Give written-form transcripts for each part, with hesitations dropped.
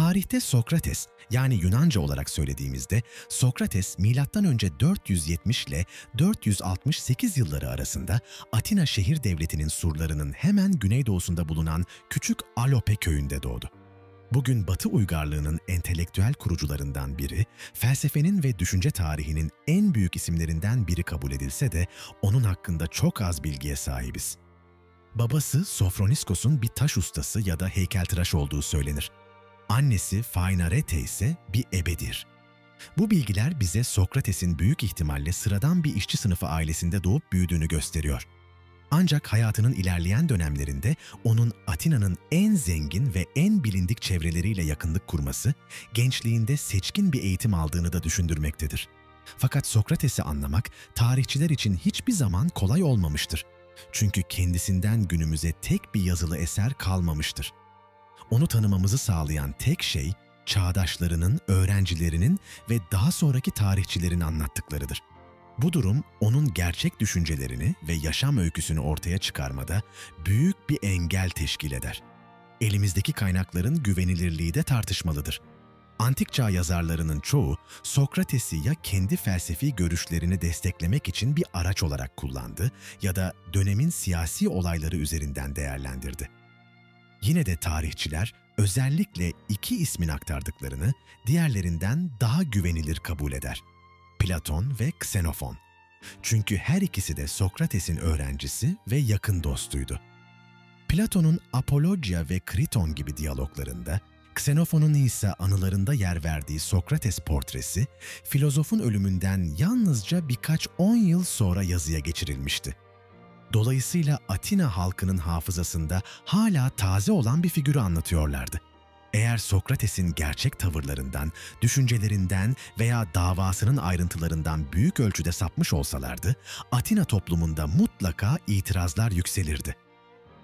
Tarihte Sokrates, yani Yunanca olarak söylediğimizde Sokrates M.Ö. 470 ile 468 yılları arasında Atina şehir devletinin surlarının hemen güneydoğusunda bulunan küçük Alope köyünde doğdu. Bugün Batı uygarlığının entelektüel kurucularından biri, felsefenin ve düşünce tarihinin en büyük isimlerinden biri kabul edilse de onun hakkında çok az bilgiye sahibiz. Babası Sofroniskos'un bir taş ustası ya da heykeltıraş olduğu söylenir. Annesi Fainarete ise bir ebedir. Bu bilgiler bize Sokrates'in büyük ihtimalle sıradan bir işçi sınıfı ailesinde doğup büyüdüğünü gösteriyor. Ancak hayatının ilerleyen dönemlerinde onun Atina'nın en zengin ve en bilindik çevreleriyle yakınlık kurması, gençliğinde seçkin bir eğitim aldığını da düşündürmektedir. Fakat Sokrates'i anlamak tarihçiler için hiçbir zaman kolay olmamıştır. Çünkü kendisinden günümüze tek bir yazılı eser kalmamıştır. Onu tanımamızı sağlayan tek şey, çağdaşlarının, öğrencilerinin ve daha sonraki tarihçilerin anlattıklarıdır. Bu durum, onun gerçek düşüncelerini ve yaşam öyküsünü ortaya çıkarmada büyük bir engel teşkil eder. Elimizdeki kaynakların güvenilirliği de tartışmalıdır. Antik çağ yazarlarının çoğu, Sokrates'i ya kendi felsefi görüşlerini desteklemek için bir araç olarak kullandı ya da dönemin siyasi olayları üzerinden değerlendirdi. Yine de tarihçiler özellikle iki ismin aktardıklarını diğerlerinden daha güvenilir kabul eder: Platon ve Ksenofon. Çünkü her ikisi de Sokrates'in öğrencisi ve yakın dostuydu. Platon'un Apologia ve Kriton gibi diyaloglarında, Ksenofon'un ise anılarında yer verdiği Sokrates portresi, filozofun ölümünden yalnızca birkaç 10 yıl sonra yazıya geçirilmişti. Dolayısıyla Atina halkının hafızasında hala taze olan bir figürü anlatıyorlardı. Eğer Sokrates'in gerçek tavırlarından, düşüncelerinden veya davasının ayrıntılarından büyük ölçüde sapmış olsalardı, Atina toplumunda mutlaka itirazlar yükselirdi.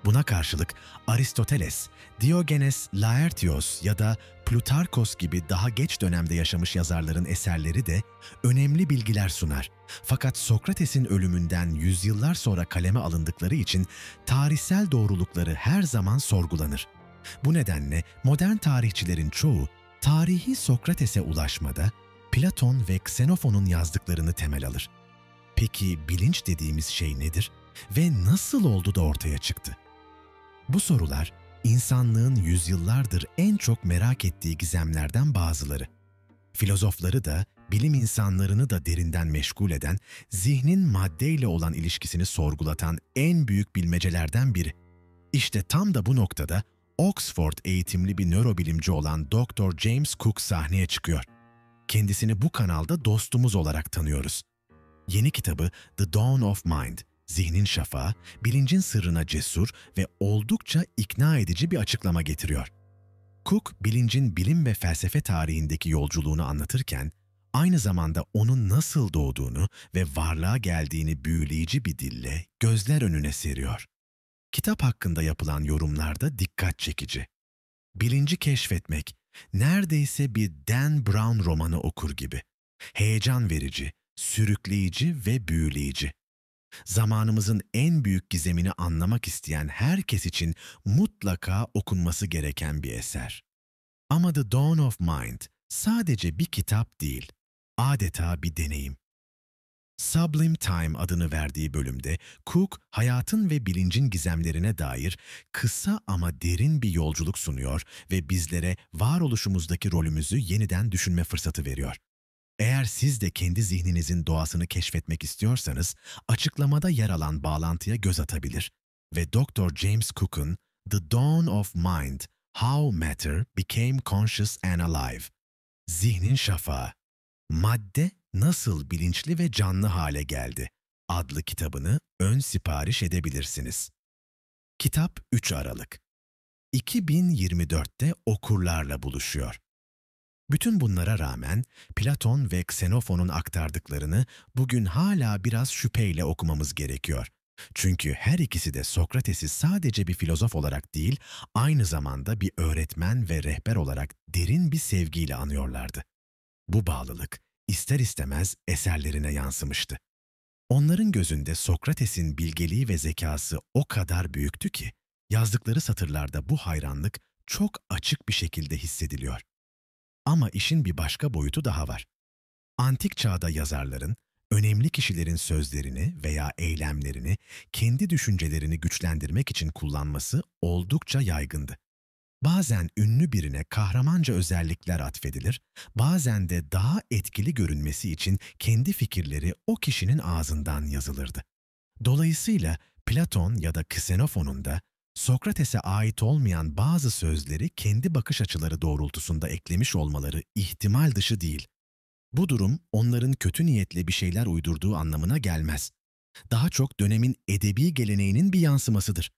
Buna karşılık Aristoteles, Diogenes Laertios ya da Plutarkos gibi daha geç dönemde yaşamış yazarların eserleri de önemli bilgiler sunar. Fakat Sokrates'in ölümünden yüzyıllar sonra kaleme alındıkları için tarihsel doğrulukları her zaman sorgulanır. Bu nedenle modern tarihçilerin çoğu, tarihi Sokrates'e ulaşmada Platon ve Ksenofon'un yazdıklarını temel alır. Peki bilinç dediğimiz şey nedir ve nasıl oldu da ortaya çıktı? Bu sorular, insanlığın yüzyıllardır en çok merak ettiği gizemlerden bazıları. Filozofları da, bilim insanlarını da derinden meşgul eden, zihnin maddeyle olan ilişkisini sorgulatan en büyük bilmecelerden biri. İşte tam da bu noktada Oxford eğitimli bir nörobilimci olan Dr. James Cook sahneye çıkıyor. Kendisini bu kanalda dostumuz olarak tanıyoruz. Yeni kitabı The Dawn of Mind, Zihnin Şafağı, bilincin sırrına cesur ve oldukça ikna edici bir açıklama getiriyor. Cook, bilincin bilim ve felsefe tarihindeki yolculuğunu anlatırken, aynı zamanda onun nasıl doğduğunu ve varlığa geldiğini büyüleyici bir dille gözler önüne seriyor. Kitap hakkında yapılan yorumlarda dikkat çekici. Bilinci keşfetmek, neredeyse bir Dan Brown romanı okur gibi. Heyecan verici, sürükleyici ve büyüleyici. Zamanımızın en büyük gizemini anlamak isteyen herkes için mutlaka okunması gereken bir eser. Ama The Dawn of Mind sadece bir kitap değil, adeta bir deneyim. Sublime Time adını verdiği bölümde Cook, hayatın ve bilincin gizemlerine dair kısa ama derin bir yolculuk sunuyor ve bizlere varoluşumuzdaki rolümüzü yeniden düşünme fırsatı veriyor. Eğer siz de kendi zihninizin doğasını keşfetmek istiyorsanız, açıklamada yer alan bağlantıya göz atabilir ve Dr. James Cook'un The Dawn of Mind, How Matter Became Conscious and Alive, Zihnin Şafağı, Madde Nasıl Bilinçli ve Canlı Hale Geldi adlı kitabını ön sipariş edebilirsiniz. Kitap 3 Aralık 2024'te okurlarla buluşuyor. Bütün bunlara rağmen Platon ve Ksenofon'un aktardıklarını bugün hala biraz şüpheyle okumamız gerekiyor. Çünkü her ikisi de Sokrates'i sadece bir filozof olarak değil, aynı zamanda bir öğretmen ve rehber olarak derin bir sevgiyle anıyorlardı. Bu bağlılık ister istemez eserlerine yansımıştı. Onların gözünde Sokrates'in bilgeliği ve zekası o kadar büyüktü ki, yazdıkları satırlarda bu hayranlık çok açık bir şekilde hissediliyor. Ama işin bir başka boyutu daha var. Antik çağda yazarların, önemli kişilerin sözlerini veya eylemlerini kendi düşüncelerini güçlendirmek için kullanması oldukça yaygındı. Bazen ünlü birine kahramanca özellikler atfedilir, bazen de daha etkili görünmesi için kendi fikirleri o kişinin ağzından yazılırdı. Dolayısıyla Platon ya da Ksenofos'un da Sokrates'e ait olmayan bazı sözleri kendi bakış açıları doğrultusunda eklemiş olmaları ihtimal dışı değil. Bu durum onların kötü niyetle bir şeyler uydurduğu anlamına gelmez. Daha çok dönemin edebi geleneğinin bir yansımasıdır.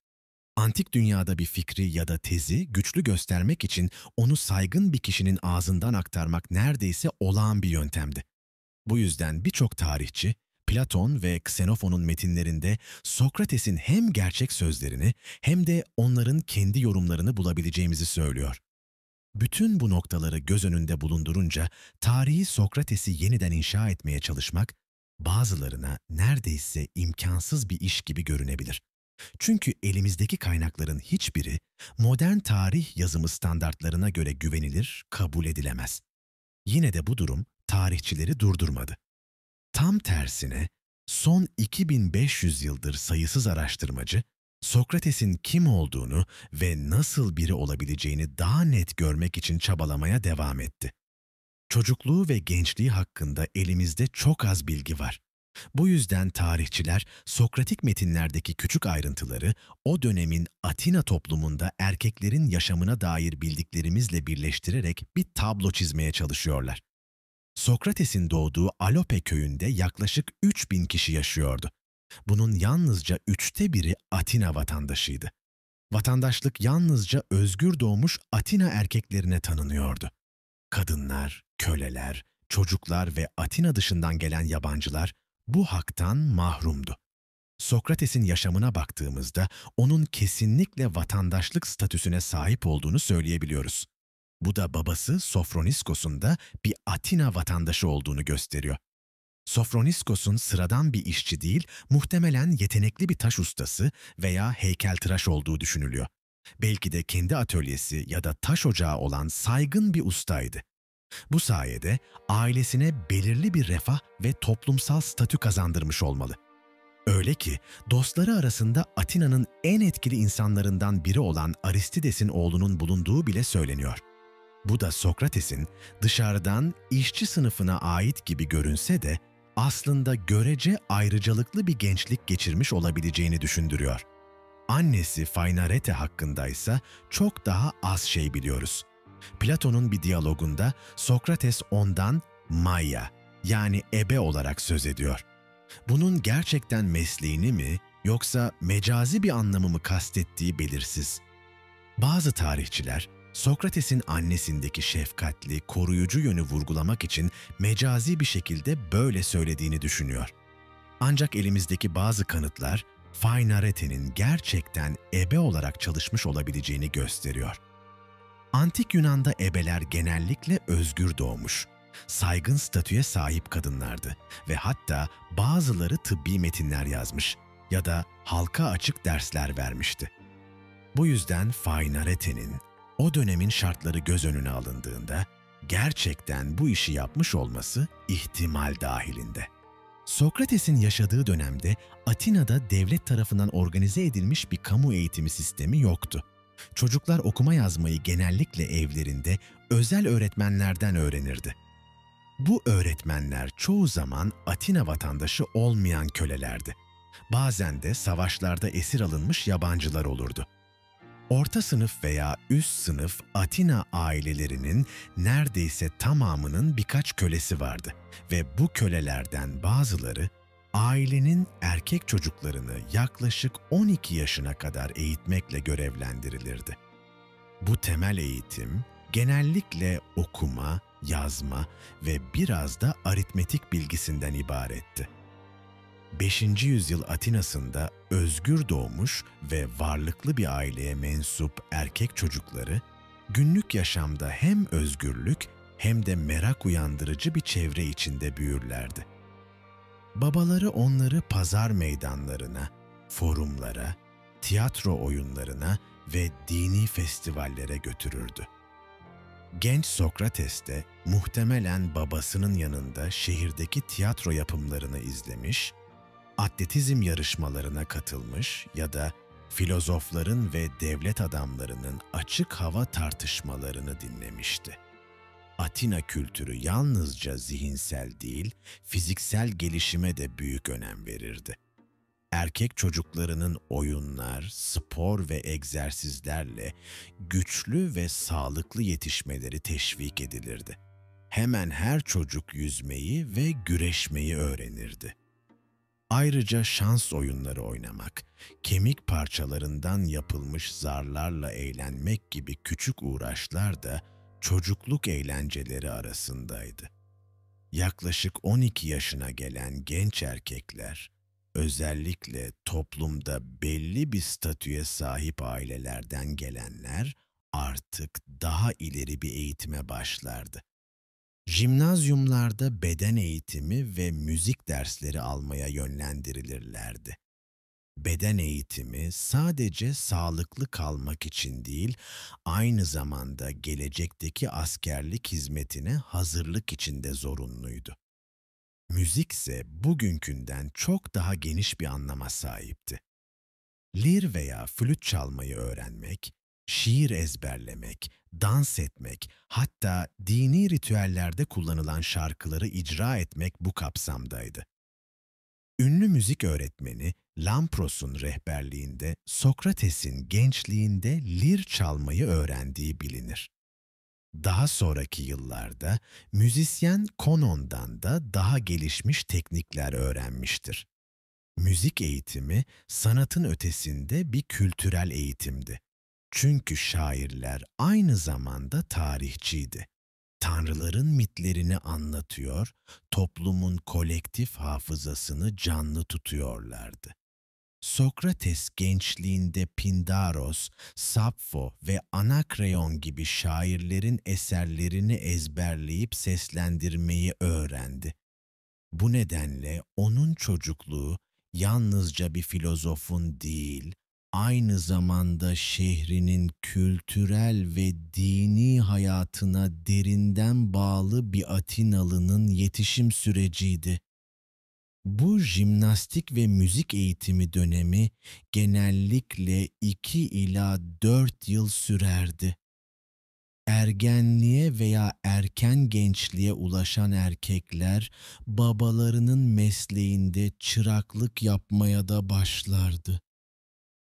Antik dünyada bir fikri ya da tezi güçlü göstermek için onu saygın bir kişinin ağzından aktarmak neredeyse olağan bir yöntemdi. Bu yüzden birçok tarihçi, Platon ve Ksenofos'un metinlerinde Sokrates'in hem gerçek sözlerini hem de onların kendi yorumlarını bulabileceğimizi söylüyor. Bütün bu noktaları göz önünde bulundurunca tarihi Sokrates'i yeniden inşa etmeye çalışmak bazılarına neredeyse imkansız bir iş gibi görünebilir. Çünkü elimizdeki kaynakların hiçbiri modern tarih yazımı standartlarına göre güvenilir, kabul edilemez. Yine de bu durum tarihçileri durdurmadı. Tam tersine son 2500 yıldır sayısız araştırmacı Sokrates'in kim olduğunu ve nasıl biri olabileceğini daha net görmek için çabalamaya devam etti. Çocukluğu ve gençliği hakkında elimizde çok az bilgi var. Bu yüzden tarihçiler Sokratik metinlerdeki küçük ayrıntıları o dönemin Atina toplumunda erkeklerin yaşamına dair bildiklerimizle birleştirerek bir tablo çizmeye çalışıyorlar. Sokrates'in doğduğu Alope köyünde yaklaşık 3000 kişi yaşıyordu. Bunun yalnızca 1/3'ü Atina vatandaşıydı. Vatandaşlık yalnızca özgür doğmuş Atina erkeklerine tanınıyordu. Kadınlar, köleler, çocuklar ve Atina dışından gelen yabancılar bu haktan mahrumdu. Sokrates'in yaşamına baktığımızda onun kesinlikle vatandaşlık statüsüne sahip olduğunu söyleyebiliyoruz. Bu da babası Sofroniskos'un da bir Atina vatandaşı olduğunu gösteriyor. Sofroniskos'un sıradan bir işçi değil, muhtemelen yetenekli bir taş ustası veya heykeltıraş olduğu düşünülüyor. Belki de kendi atölyesi ya da taş ocağı olan saygın bir ustaydı. Bu sayede ailesine belirli bir refah ve toplumsal statü kazandırmış olmalı. Öyle ki dostları arasında Atina'nın en etkili insanlarından biri olan Aristides'in oğlunun bulunduğu bile söyleniyor. Bu da Sokrates'in dışarıdan işçi sınıfına ait gibi görünse de aslında görece ayrıcalıklı bir gençlik geçirmiş olabileceğini düşündürüyor. Annesi Fainarete hakkındaysa çok daha az şey biliyoruz. Platon'un bir diyalogunda Sokrates ondan Maia yani ebe olarak söz ediyor. Bunun gerçekten mesleğini mi yoksa mecazi bir anlamı mı kastettiği belirsiz. Bazı tarihçiler Sokrates'in annesindeki şefkatli, koruyucu yönü vurgulamak için mecazi bir şekilde böyle söylediğini düşünüyor. Ancak elimizdeki bazı kanıtlar Fainarete'nin gerçekten ebe olarak çalışmış olabileceğini gösteriyor. Antik Yunan'da ebeler genellikle özgür doğmuş, saygın statüye sahip kadınlardı ve hatta bazıları tıbbi metinler yazmış ya da halka açık dersler vermişti. Bu yüzden Fainarete'nin o dönemin şartları göz önüne alındığında gerçekten bu işi yapmış olması ihtimal dahilinde. Sokrates'in yaşadığı dönemde Atina'da devlet tarafından organize edilmiş bir kamu eğitimi sistemi yoktu. Çocuklar okuma yazmayı genellikle evlerinde özel öğretmenlerden öğrenirdi. Bu öğretmenler çoğu zaman Atina vatandaşı olmayan kölelerdi. Bazen de savaşlarda esir alınmış yabancılar olurdu. Orta sınıf veya üst sınıf Atina ailelerinin neredeyse tamamının birkaç kölesi vardı ve bu kölelerden bazıları ailenin erkek çocuklarını yaklaşık 12 yaşına kadar eğitmekle görevlendirilirdi. Bu temel eğitim genellikle okuma, yazma ve biraz da aritmetik bilgisinden ibaretti. 5. yüzyıl Atina'sında özgür doğmuş ve varlıklı bir aileye mensup erkek çocukları, günlük yaşamda hem özgürlük hem de merak uyandırıcı bir çevre içinde büyürlerdi. Babaları onları pazar meydanlarına, forumlara, tiyatro oyunlarına ve dini festivallere götürürdü. Genç Sokrates de muhtemelen babasının yanında şehirdeki tiyatro yapımlarını izlemiş, atletizm yarışmalarına katılmış ya da filozofların ve devlet adamlarının açık hava tartışmalarını dinlemişti. Atina kültürü yalnızca zihinsel değil, fiziksel gelişime de büyük önem verirdi. Erkek çocuklarının oyunlar, spor ve egzersizlerle güçlü ve sağlıklı yetişmeleri teşvik edilirdi. Hemen her çocuk yüzmeyi ve güreşmeyi öğrenirdi. Ayrıca şans oyunları oynamak, kemik parçalarından yapılmış zarlarla eğlenmek gibi küçük uğraşlar da çocukluk eğlenceleri arasındaydı. Yaklaşık 12 yaşına gelen genç erkekler, özellikle toplumda belli bir statüye sahip ailelerden gelenler artık daha ileri bir eğitime başlardı. Jimnazyumlarda beden eğitimi ve müzik dersleri almaya yönlendirilirlerdi. Beden eğitimi sadece sağlıklı kalmak için değil, aynı zamanda gelecekteki askerlik hizmetine hazırlık için de zorunluydu. Müzik ise bugünkünden çok daha geniş bir anlama sahipti. Lir veya flüt çalmayı öğrenmek, şiir ezberlemek, dans etmek, hatta dini ritüellerde kullanılan şarkıları icra etmek bu kapsamdaydı. Ünlü müzik öğretmeni Lampros'un rehberliğinde Sokrates'in gençliğinde lir çalmayı öğrendiği bilinir. Daha sonraki yıllarda müzisyen Konon'dan da daha gelişmiş teknikler öğrenmiştir. Müzik eğitimi sanatın ötesinde bir kültürel eğitimdi. Çünkü şairler aynı zamanda tarihçiydi. Tanrıların mitlerini anlatıyor, toplumun kolektif hafızasını canlı tutuyorlardı. Sokrates gençliğinde Pindaros, Sappho ve Anakreon gibi şairlerin eserlerini ezberleyip seslendirmeyi öğrendi. Bu nedenle onun çocukluğu yalnızca bir filozofun değil, aynı zamanda şehrinin kültürel ve dini hayatına derinden bağlı bir Atinalı'nın yetişim süreciydi. Bu jimnastik ve müzik eğitimi dönemi genellikle 2 ila 4 yıl sürerdi. Ergenliğe veya erken gençliğe ulaşan erkekler babalarının mesleğinde çıraklık yapmaya da başlardı.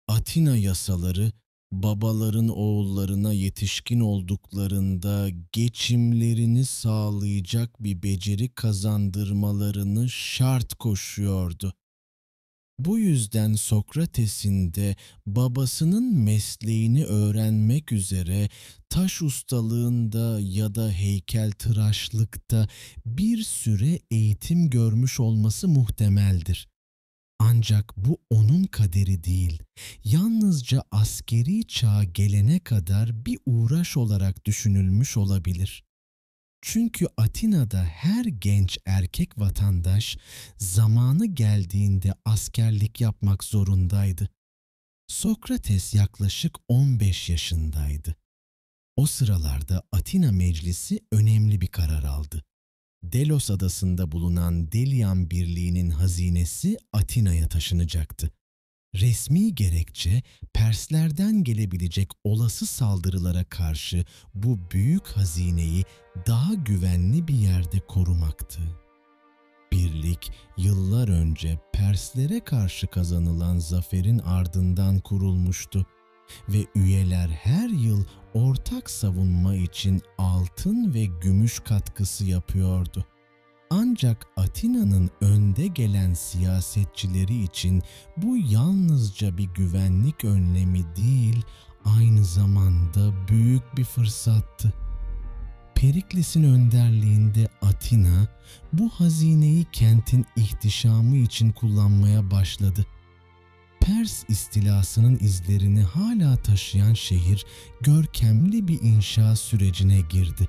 Atina yasaları babaların oğullarına yetişkin olduklarında geçimlerini sağlayacak bir beceri kazandırmalarını şart koşuyordu. Bu yüzden Sokrates'in de babasının mesleğini öğrenmek üzere taş ustalığında ya da heykeltıraşlıkta bir süre eğitim görmüş olması muhtemeldir. Ancak bu onun kaderi değil, yalnızca askeri çağa gelene kadar bir uğraş olarak düşünülmüş olabilir. Çünkü Atina'da her genç erkek vatandaş zamanı geldiğinde askerlik yapmak zorundaydı. Sokrates yaklaşık 15 yaşındaydı. O sıralarda Atina Meclisi önemli bir karar aldı. Delos adasında bulunan Delian Birliği'nin hazinesi Atina'ya taşınacaktı. Resmi gerekçe Perslerden gelebilecek olası saldırılara karşı bu büyük hazineyi daha güvenli bir yerde korumaktı. Birlik yıllar önce Perslere karşı kazanılan zaferin ardından kurulmuştu ve üyeler her yıl ortak savunma için altın ve gümüş katkısı yapıyordu. Ancak Atina'nın önde gelen siyasetçileri için bu yalnızca bir güvenlik önlemi değil, aynı zamanda büyük bir fırsattı. Perikles'in önderliğinde Atina, bu hazineyi kentin ihtişamı için kullanmaya başladı. Pers istilasının izlerini hala taşıyan şehir, görkemli bir inşa sürecine girdi.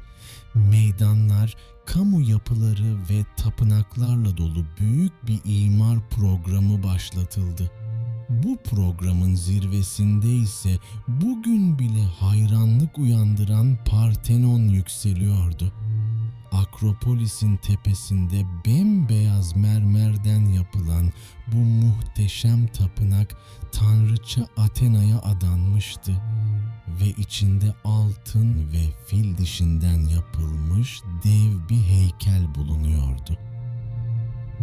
Meydanlar, kamu yapıları ve tapınaklarla dolu büyük bir imar programı başlatıldı. Bu programın zirvesinde ise bugün bile hayranlık uyandıran Parthenon yükseliyordu. Akropolis'in tepesinde bembeyaz mermerden yapılan bu muhteşem tapınak tanrıça Athena'ya adanmıştı ve içinde altın ve fil dişinden yapılmış dev bir heykel bulunuyordu.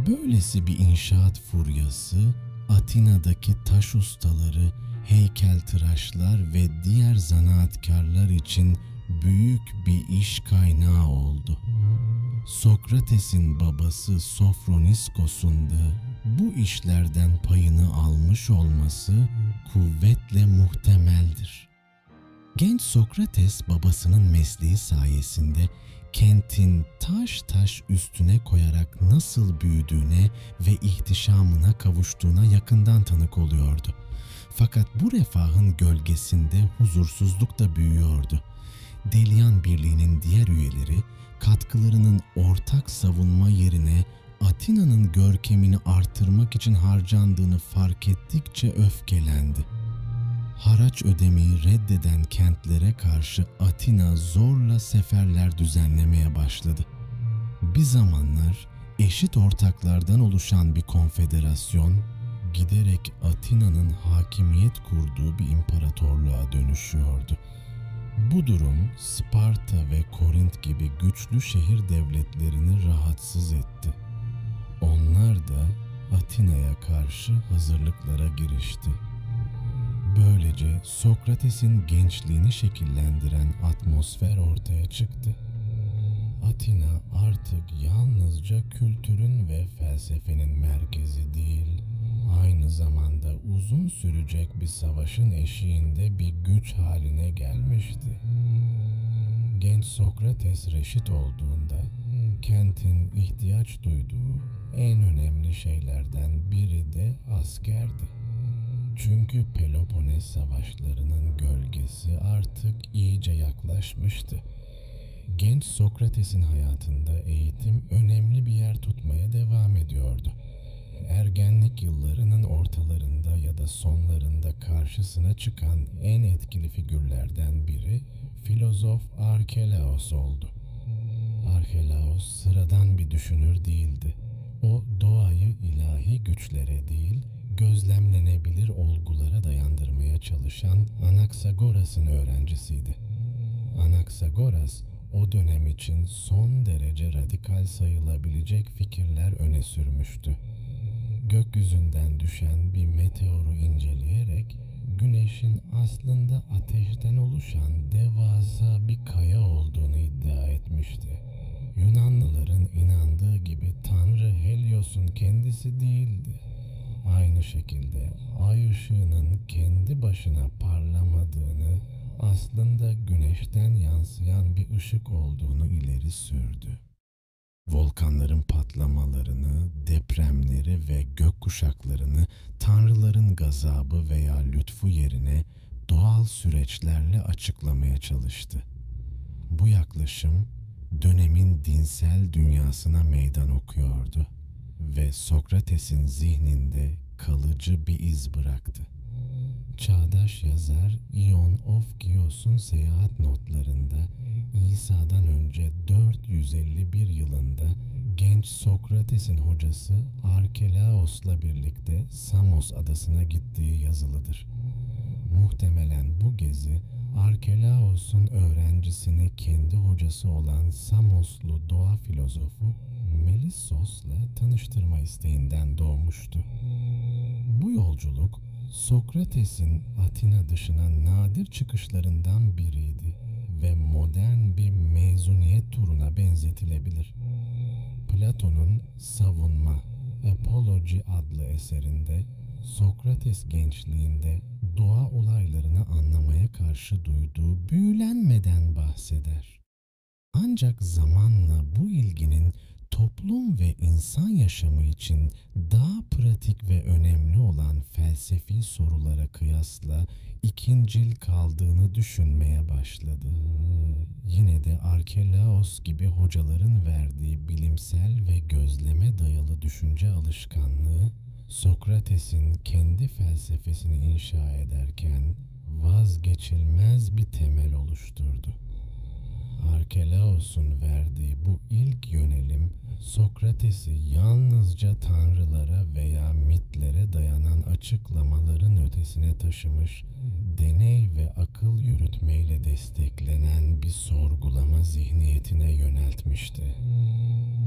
Böylesi bir inşaat furyası Atina'daki taş ustaları, heykeltıraşlar ve diğer zanaatkarlar için büyük bir iş kaynağı oldu. Sokrates'in babası Sofroniskos'un da bu işlerden payını almış olması kuvvetle muhtemeldir. Genç Sokrates babasının mesleği sayesinde kentin taş taş üstüne koyarak nasıl büyüdüğüne ve ihtişamına kavuştuğuna yakından tanık oluyordu. Fakat bu refahın gölgesinde huzursuzluk da büyüyordu. Delyan Birliği'nin diğer üyeleri katkılarının ortak savunma yerine Atina'nın görkemini artırmak için harcandığını fark ettikçe öfkelendi. Haraç ödemeyi reddeden kentlere karşı Atina zorla seferler düzenlemeye başladı. Bir zamanlar eşit ortaklardan oluşan bir konfederasyon giderek Atina'nın hakimiyet kurduğu bir imparatorluğa dönüşüyordu. Bu durum Sparta ve Korint gibi güçlü şehir devletlerini rahatsız etti. Onlar da Atina'ya karşı hazırlıklara girişti. Böylece Sokrates'in gençliğini şekillendiren atmosfer ortaya çıktı. Atina artık yalnızca kültürün ve felsefenin merkezi değil, aynı zamanda uzun sürecek bir savaşın eşiğinde bir güç haline gelmişti. Genç Sokrates reşit olduğunda kentin ihtiyaç duyduğu en önemli şeylerden biri de askerdi. Çünkü Peloponnes savaşlarının gölgesi artık iyice yaklaşmıştı. Genç Sokrates'in hayatında eğitim önemli bir yer tutmaya devam ediyordu. Ergenlik yıllarının ortalarında ya da sonlarında karşısına çıkan en etkili figürlerden biri filozof Arkelaos oldu. Arkelaos sıradan bir düşünür değildi. O doğayı ilahi güçlere değil, gözlemlenebilir olgulara dayandırmaya çalışan Anaxagoras'ın öğrencisiydi. Anaksagoras, o dönem için son derece radikal sayılabilecek fikirler öne sürmüştü. Gökyüzünden düşen bir meteoru inceleyerek, Güneş'in aslında ateşten oluşan devasa bir kaya olduğunu iddia etmişti. Yunanlıların inandığı gibi Tanrı Helios'un kendisi değildi. Aynı şekilde ay ışığının kendi başına parlamadığını, aslında güneşten yansıyan bir ışık olduğunu ileri sürdü. Volkanların patlamalarını, depremleri ve gökkuşaklarını tanrıların gazabı veya lütfu yerine doğal süreçlerle açıklamaya çalıştı. Bu yaklaşım dönemin dinsel dünyasına meydan okuyordu ve Sokrates'in zihninde kalıcı bir iz bıraktı. Çağdaş yazar Ion of Chios'un seyahat notlarında İsa'dan önce 451 yılında genç Sokrates'in hocası Arkelaos'la birlikte Samos adasına gittiği yazılıdır. Muhtemelen bu gezi Arkelaos'un öğrencisini kendi hocası olan Samoslu doğa filozofu Melissos'la tanıştırma isteğinden doğmuştu. Bu yolculuk Sokrates'in Atina dışına nadir çıkışlarından biriydi ve modern bir mezuniyet turuna benzetilebilir. Platon'un Savunma, Apology adlı eserinde Sokrates gençliğinde doğa olaylarını anlamaya karşı duyduğu büyülenmeden bahseder. Ancak zamanla bu ilginin toplum ve insan yaşamı için daha pratik ve önemli olan felsefi sorulara kıyasla ikincil kaldığını düşünmeye başladı. Yine de Arkelaos gibi hocaların verdiği bilimsel ve gözleme dayalı düşünce alışkanlığı Sokrates'in kendi felsefesini inşa ederken vazgeçilmez bir temel oluşturdu. Arkelaos'un verdiği bu ilk yönelim, Sokrates'i yalnızca tanrılara veya mitlere dayanan açıklamaların ötesine taşımış, deney ve akıl yürütmeyle desteklenen bir sorgulama zihniyetine yöneltmişti.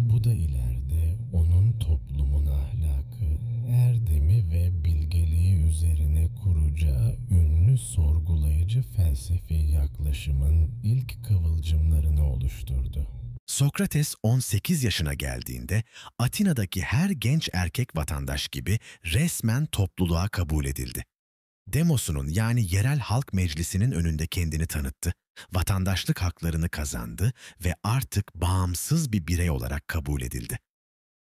Bu da ileride onun toplumun ahlakı, erdemi ve bilgeliği üzerine kuracağı ünlü sorgulayıcı felsefi yaklaşımın ilk kıvılcımlarını oluşturdu. Sokrates 18 yaşına geldiğinde Atina'daki her genç erkek vatandaş gibi resmen topluluğa kabul edildi. Demosunun yani yerel halk meclisinin önünde kendini tanıttı, vatandaşlık haklarını kazandı ve artık bağımsız bir birey olarak kabul edildi.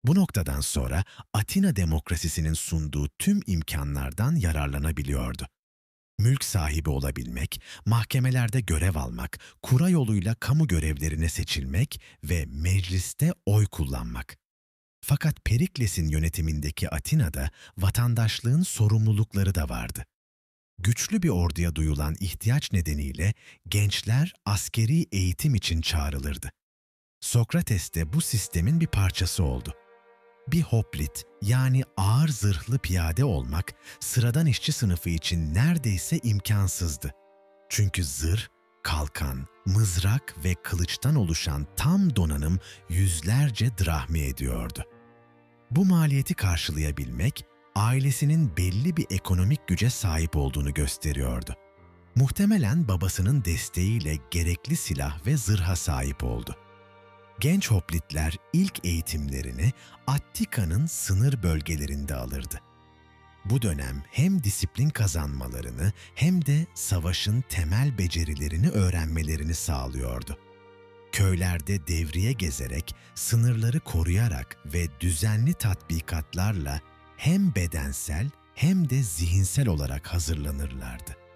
Bu noktadan sonra Atina demokrasisinin sunduğu tüm imkanlardan yararlanabiliyordu. Mülk sahibi olabilmek, mahkemelerde görev almak, kura yoluyla kamu görevlerine seçilmek ve mecliste oy kullanmak. Fakat Perikles'in yönetimindeki Atina'da vatandaşlığın sorumlulukları da vardı. Güçlü bir orduya duyulan ihtiyaç nedeniyle gençler askeri eğitim için çağrılırdı. Sokrates de bu sistemin bir parçası oldu. Bir hoplit yani ağır zırhlı piyade olmak sıradan işçi sınıfı için neredeyse imkansızdı. Çünkü zırh, kalkan, mızrak ve kılıçtan oluşan tam donanım yüzlerce drahmi ediyordu. Bu maliyeti karşılayabilmek ailesinin belli bir ekonomik güce sahip olduğunu gösteriyordu. Muhtemelen babasının desteğiyle gerekli silah ve zırha sahip oldu. Genç hoplitler ilk eğitimlerini Attika'nın sınır bölgelerinde alırdı. Bu dönem hem disiplin kazanmalarını hem de savaşın temel becerilerini öğrenmelerini sağlıyordu. Köylerde devriye gezerek, sınırları koruyarak ve düzenli tatbikatlarla hem bedensel hem de zihinsel olarak hazırlanırlardı.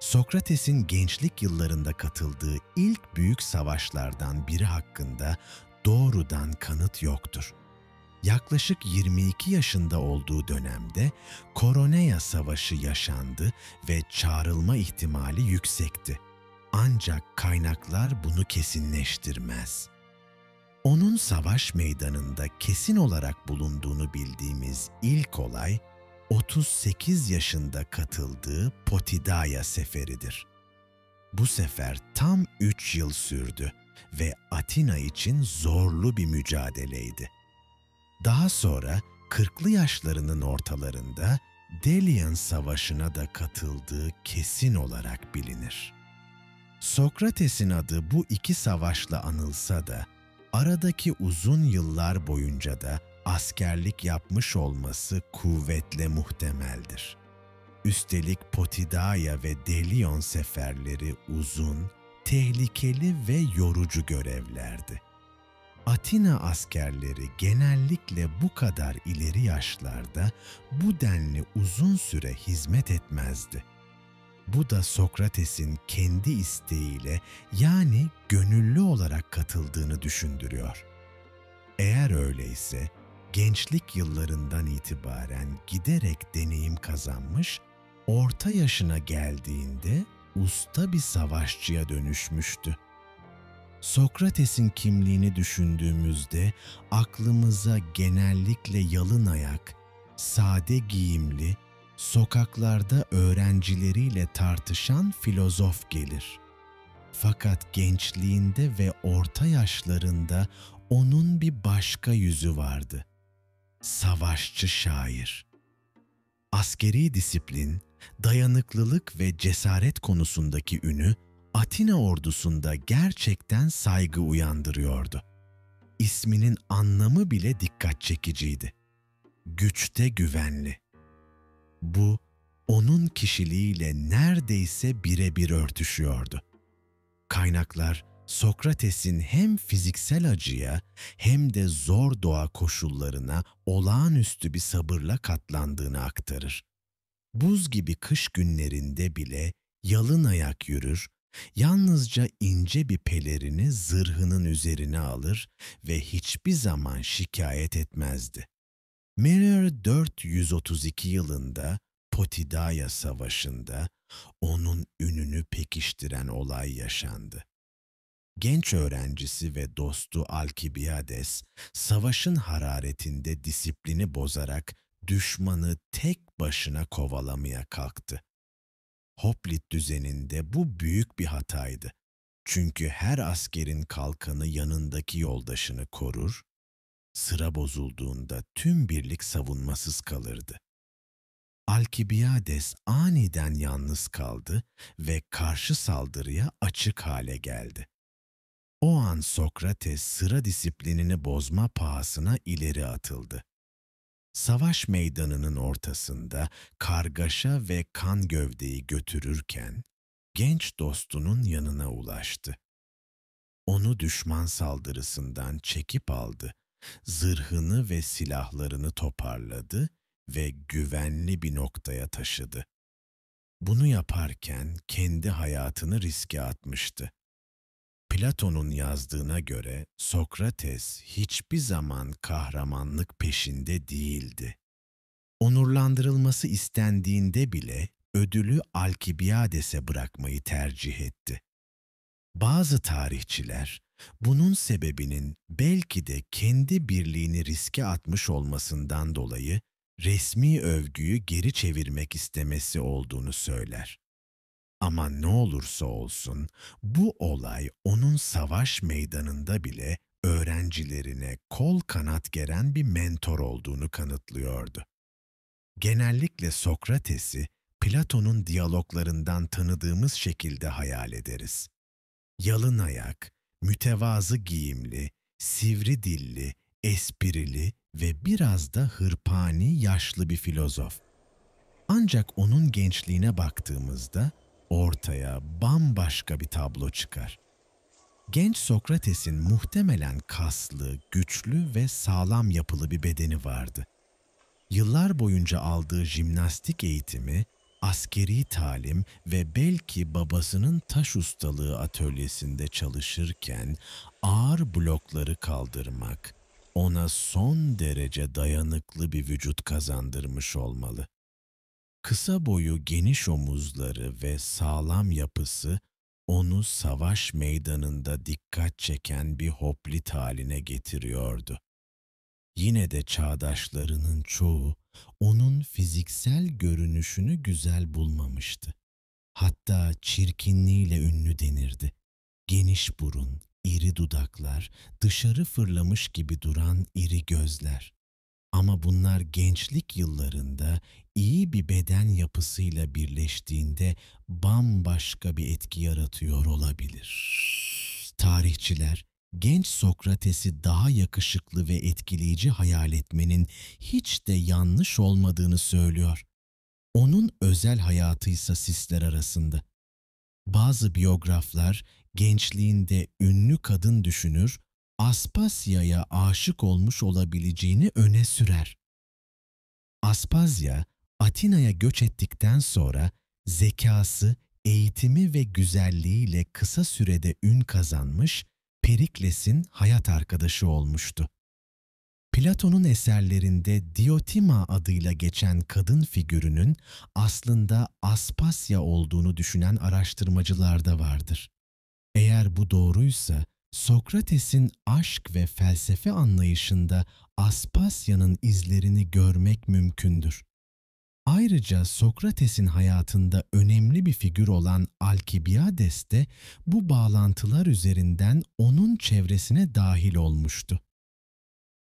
Sokrates'in gençlik yıllarında katıldığı ilk büyük savaşlardan biri hakkında doğrudan kanıt yoktur. Yaklaşık 22 yaşında olduğu dönemde Koroneia Savaşı yaşandı ve çağrılma ihtimali yüksekti. Ancak kaynaklar bunu kesinleştirmez. Onun savaş meydanında kesin olarak bulunduğunu bildiğimiz ilk olay, 38 yaşında katıldığı Potidaya Seferidir. Bu sefer tam 3 yıl sürdü ve Atina için zorlu bir mücadeleydi. Daha sonra 40'lı yaşlarının ortalarında Delian Savaşı'na da katıldığı kesin olarak bilinir. Sokrates'in adı bu iki savaşla anılsa da, aradaki uzun yıllar boyunca da askerlik yapmış olması kuvvetle muhtemeldir. Üstelik Potidaya ve Delion seferleri uzun, tehlikeli ve yorucu görevlerdi. Atina askerleri genellikle bu kadar ileri yaşlarda bu denli uzun süre hizmet etmezdi. Bu da Sokrates'in kendi isteğiyle yani gönüllü olarak katıldığını düşündürüyor. Eğer öyleyse gençlik yıllarından itibaren giderek deneyim kazanmış, orta yaşına geldiğinde usta bir savaşçıya dönüşmüştü. Sokrates'in kimliğini düşündüğümüzde aklımıza genellikle yalın ayak, sade giyimli, sokaklarda öğrencileriyle tartışan filozof gelir. Fakat gençliğinde ve orta yaşlarında onun bir başka yüzü vardı. Savaşçı şair. Askeri disiplin, dayanıklılık ve cesaret konusundaki ünü Atina ordusunda gerçekten saygı uyandırıyordu. İsminin anlamı bile dikkat çekiciydi. Güçte güvenli. Bu, onun kişiliğiyle neredeyse birebir örtüşüyordu. Kaynaklar, Sokrates'in hem fiziksel acıya hem de zor doğa koşullarına olağanüstü bir sabırla katlandığını aktarır. Buz gibi kış günlerinde bile yalın ayak yürür, yalnızca ince bir pelerini zırhının üzerine alır ve hiçbir zaman şikayet etmezdi. Meğer 432 yılında Potidaya Savaşı'nda onun ününü pekiştiren olay yaşandı. Genç öğrencisi ve dostu Alkibiades, savaşın hararetinde disiplini bozarak düşmanı tek başına kovalamaya kalktı. Hoplit düzeninde bu büyük bir hataydı. Çünkü her askerin kalkanı yanındaki yoldaşını korur, sıra bozulduğunda tüm birlik savunmasız kalırdı. Alkibiades aniden yalnız kaldı ve karşı saldırıya açık hale geldi. O an Sokrates sıra disiplinini bozma pahasına ileri atıldı. Savaş meydanının ortasında kargaşa ve kan gövdeyi götürürken genç dostunun yanına ulaştı. Onu düşman saldırısından çekip aldı, zırhını ve silahlarını toparladı ve güvenli bir noktaya taşıdı. Bunu yaparken kendi hayatını riske atmıştı. Platon'un yazdığına göre Sokrates hiçbir zaman kahramanlık peşinde değildi. Onurlandırılması istendiğinde bile ödülü Alkibiades'e bırakmayı tercih etti. Bazı tarihçiler bunun sebebinin belki de kendi birliğini riske atmış olmasından dolayı resmi övgüyü geri çevirmek istemesi olduğunu söyler. Ama ne olursa olsun bu olay onun savaş meydanında bile öğrencilerine kol kanat geren bir mentor olduğunu kanıtlıyordu. Genellikle Sokrates'i Platon'un diyaloglarından tanıdığımız şekilde hayal ederiz. Yalın ayak, mütevazı giyimli, sivri dilli, esprili ve biraz da hırpani yaşlı bir filozof. Ancak onun gençliğine baktığımızda ortaya bambaşka bir tablo çıkar. Genç Sokrates'in muhtemelen kaslı, güçlü ve sağlam yapılı bir bedeni vardı. Yıllar boyunca aldığı jimnastik eğitimi, askeri talim ve belki babasının taş ustalığı atölyesinde çalışırken ağır blokları kaldırmak ona son derece dayanıklı bir vücut kazandırmış olmalı. Kısa boyu, geniş omuzları ve sağlam yapısı onu savaş meydanında dikkat çeken bir hoplit haline getiriyordu. Yine de çağdaşlarının çoğu onun fiziksel görünüşünü güzel bulmamıştı. Hatta çirkinliğiyle ünlü denirdi. Geniş burun, iri dudaklar, dışarı fırlamış gibi duran iri gözler. Ama bunlar gençlik yıllarında iyi bir beden yapısıyla birleştiğinde bambaşka bir etki yaratıyor olabilir. Tarihçiler, genç Sokrates'i daha yakışıklı ve etkileyici hayal etmenin hiç de yanlış olmadığını söylüyor. Onun özel hayatıysa sisler arasında. Bazı biyograflar gençliğinde ünlü kadın düşünür, Aspasya'ya aşık olmuş olabileceğini öne sürer. Aspasya, Atina'ya göç ettikten sonra zekası, eğitimi ve güzelliğiyle kısa sürede ün kazanmış, Perikles'in hayat arkadaşı olmuştu. Platon'un eserlerinde Diotima adıyla geçen kadın figürünün aslında Aspasya olduğunu düşünen araştırmacılar da vardır. Eğer bu doğruysa, Sokrates'in aşk ve felsefe anlayışında Aspasya'nın izlerini görmek mümkündür. Ayrıca Sokrates'in hayatında önemli bir figür olan Alkibiades de bu bağlantılar üzerinden onun çevresine dahil olmuştu.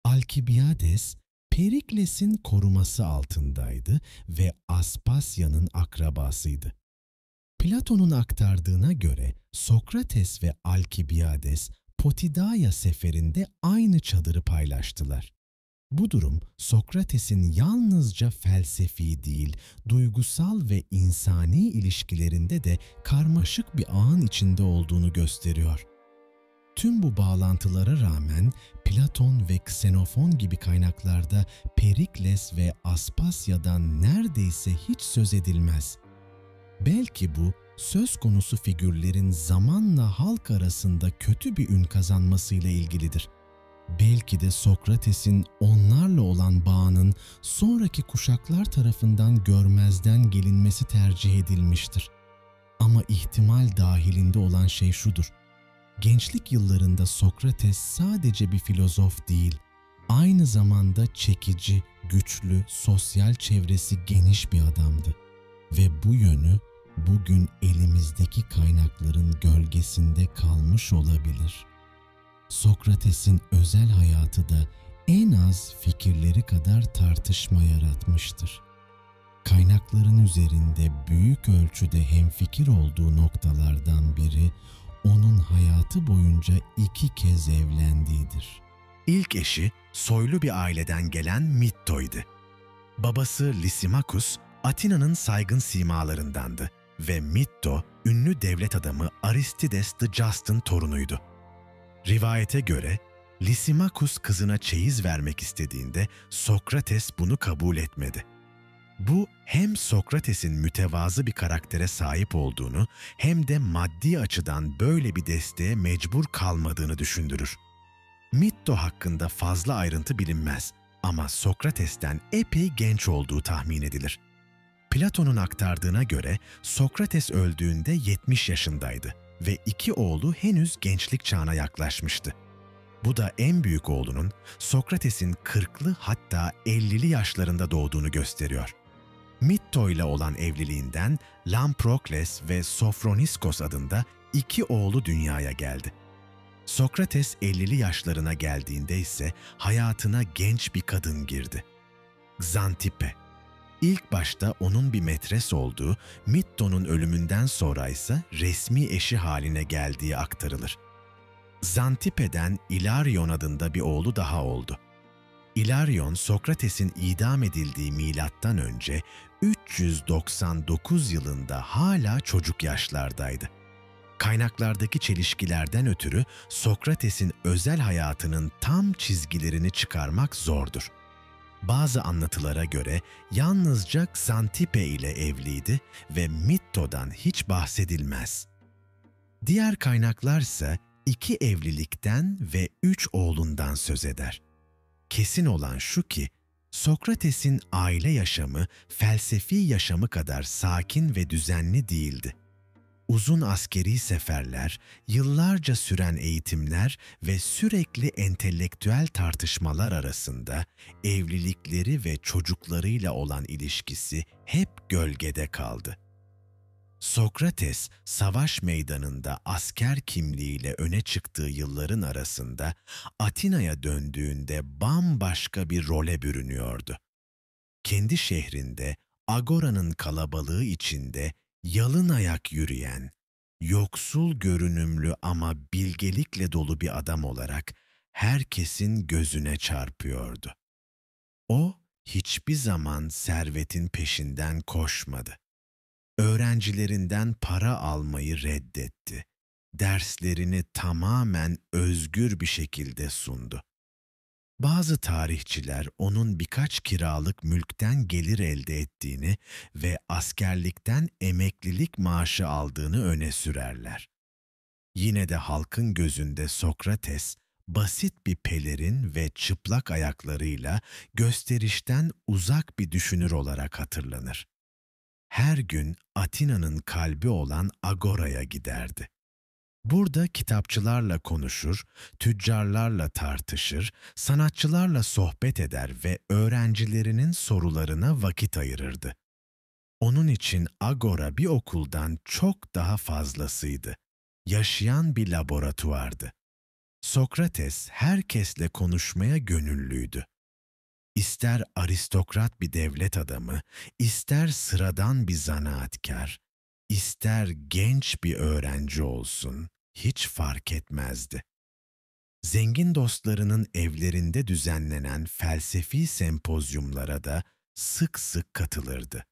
Alkibiades, Perikles'in koruması altındaydı ve Aspasya'nın akrabasıydı. Platon'un aktardığına göre Sokrates ve Alkibiades Potidaya seferinde aynı çadırı paylaştılar. Bu durum Sokrates'in yalnızca felsefi değil, duygusal ve insani ilişkilerinde de karmaşık bir ağın içinde olduğunu gösteriyor. Tüm bu bağlantılara rağmen Platon ve Ksenofon gibi kaynaklarda Perikles ve Aspasya'dan neredeyse hiç söz edilmez. Belki bu, söz konusu figürlerin zamanla halk arasında kötü bir ün kazanmasıyla ilgilidir. Belki de Sokrates'in onlarla olan bağının sonraki kuşaklar tarafından görmezden gelinmesi tercih edilmiştir. Ama ihtimal dahilinde olan şey şudur: gençlik yıllarında Sokrates sadece bir filozof değil, aynı zamanda çekici, güçlü, sosyal çevresi geniş bir adamdı. Ve bu yönü bugün elimizdeki kaynakların gölgesinde kalmış olabilir. Sokrates'in özel hayatı da en az fikirleri kadar tartışma yaratmıştır. Kaynakların üzerinde büyük ölçüde hemfikir olduğu noktalardan biri, onun hayatı boyunca 2 kez evlendiğidir. İlk eşi soylu bir aileden gelen Mitto'ydu. Babası Lysimachus, Atina'nın saygın simalarındandı ve Mitto, ünlü devlet adamı Aristides the Just'ın torunuydu. Rivayete göre Lysimachus kızına çeyiz vermek istediğinde Sokrates bunu kabul etmedi. Bu hem Sokrates'in mütevazı bir karaktere sahip olduğunu hem de maddi açıdan böyle bir desteğe mecbur kalmadığını düşündürür. Mitto hakkında fazla ayrıntı bilinmez ama Sokrates'ten epey genç olduğu tahmin edilir. Platon'un aktardığına göre Sokrates öldüğünde 70 yaşındaydı ve 2 oğlu henüz gençlik çağına yaklaşmıştı. Bu da en büyük oğlunun Sokrates'in 40'lı hatta 50'li yaşlarında doğduğunu gösteriyor. Mitto ile olan evliliğinden Lamprokles ve Sofroniskos adında 2 oğlu dünyaya geldi. Sokrates 50'li yaşlarına geldiğinde ise hayatına genç bir kadın girdi: Xantippe. İlk başta onun bir metres olduğu, Mitto'nun ölümünden sonra ise resmi eşi haline geldiği aktarılır. Xantippe'den İlaryon adında bir oğlu daha oldu. İlaryon, Sokrates'in idam edildiği milattan önce 399 yılında hala çocuk yaşlardaydı. Kaynaklardaki çelişkilerden ötürü Sokrates'in özel hayatının tam çizgilerini çıkarmak zordur. Bazı anlatılara göre yalnızca Xantippe ile evliydi ve Mitto'dan hiç bahsedilmez. Diğer kaynaklar ise 2 evlilikten ve 3 oğlundan söz eder. Kesin olan şu ki, Sokrates'in aile yaşamı felsefi yaşamı kadar sakin ve düzenli değildi. Uzun askeri seferler, yıllarca süren eğitimler ve sürekli entelektüel tartışmalar arasında evlilikleri ve çocuklarıyla olan ilişkisi hep gölgede kaldı. Sokrates, savaş meydanında asker kimliğiyle öne çıktığı yılların arasında Atina'ya döndüğünde bambaşka bir role bürünüyordu. Kendi şehrinde, Agora'nın kalabalığı içinde yalın ayak yürüyen, yoksul görünümlü ama bilgelikle dolu bir adam olarak herkesin gözüne çarpıyordu. O, hiçbir zaman servetin peşinden koşmadı. Öğrencilerinden para almayı reddetti. Derslerini tamamen özgür bir şekilde sundu. Bazı tarihçiler onun birkaç kiralık mülkten gelir elde ettiğini ve askerlikten emeklilik maaşı aldığını öne sürerler. Yine de halkın gözünde Sokrates, basit bir pelerin ve çıplak ayaklarıyla gösterişten uzak bir düşünür olarak hatırlanır. Her gün Atina'nın kalbi olan Agora'ya giderdi. Burada kitapçılarla konuşur, tüccarlarla tartışır, sanatçılarla sohbet eder ve öğrencilerinin sorularına vakit ayırırdı. Onun için Agora bir okuldan çok daha fazlasıydı. Yaşayan bir laboratuvardı. Sokrates herkesle konuşmaya gönüllüydü. İster aristokrat bir devlet adamı, ister sıradan bir zanaatkar, ister genç bir öğrenci olsun, hiç fark etmezdi. Zengin dostlarının evlerinde düzenlenen felsefi sempozyumlara da sık sık katılırdı.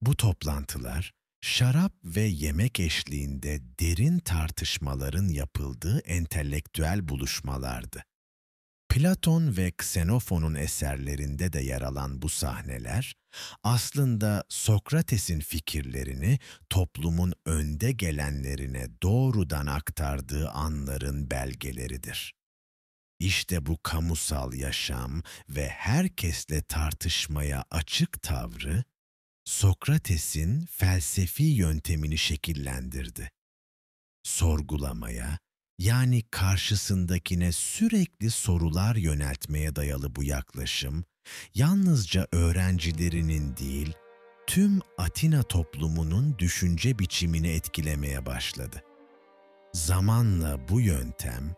Bu toplantılar, şarap ve yemek eşliğinde derin tartışmaların yapıldığı entelektüel buluşmalardı. Platon ve Xenofon'un eserlerinde de yer alan bu sahneler, aslında Sokrates'in fikirlerini toplumun önde gelenlerine doğrudan aktardığı anların belgeleridir. İşte bu kamusal yaşam ve herkesle tartışmaya açık tavrı, Sokrates'in felsefi yöntemini şekillendirdi. Sorgulamaya, yani karşısındakine sürekli sorular yöneltmeye dayalı bu yaklaşım, yalnızca öğrencilerinin değil, tüm Atina toplumunun düşünce biçimini etkilemeye başladı. Zamanla bu yöntem,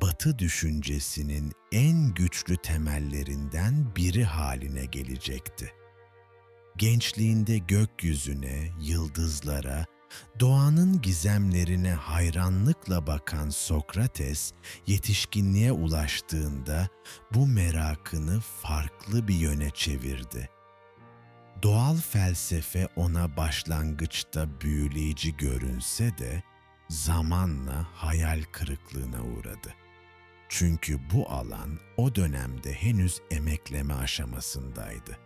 Batı düşüncesinin en güçlü temellerinden biri haline gelecekti. Gençliğinde gökyüzüne, yıldızlara, doğanın gizemlerine hayranlıkla bakan Sokrates, yetişkinliğe ulaştığında bu merakını farklı bir yöne çevirdi. Doğal felsefe ona başlangıçta büyüleyici görünse de zamanla hayal kırıklığına uğradı. Çünkü bu alan o dönemde henüz emekleme aşamasındaydı.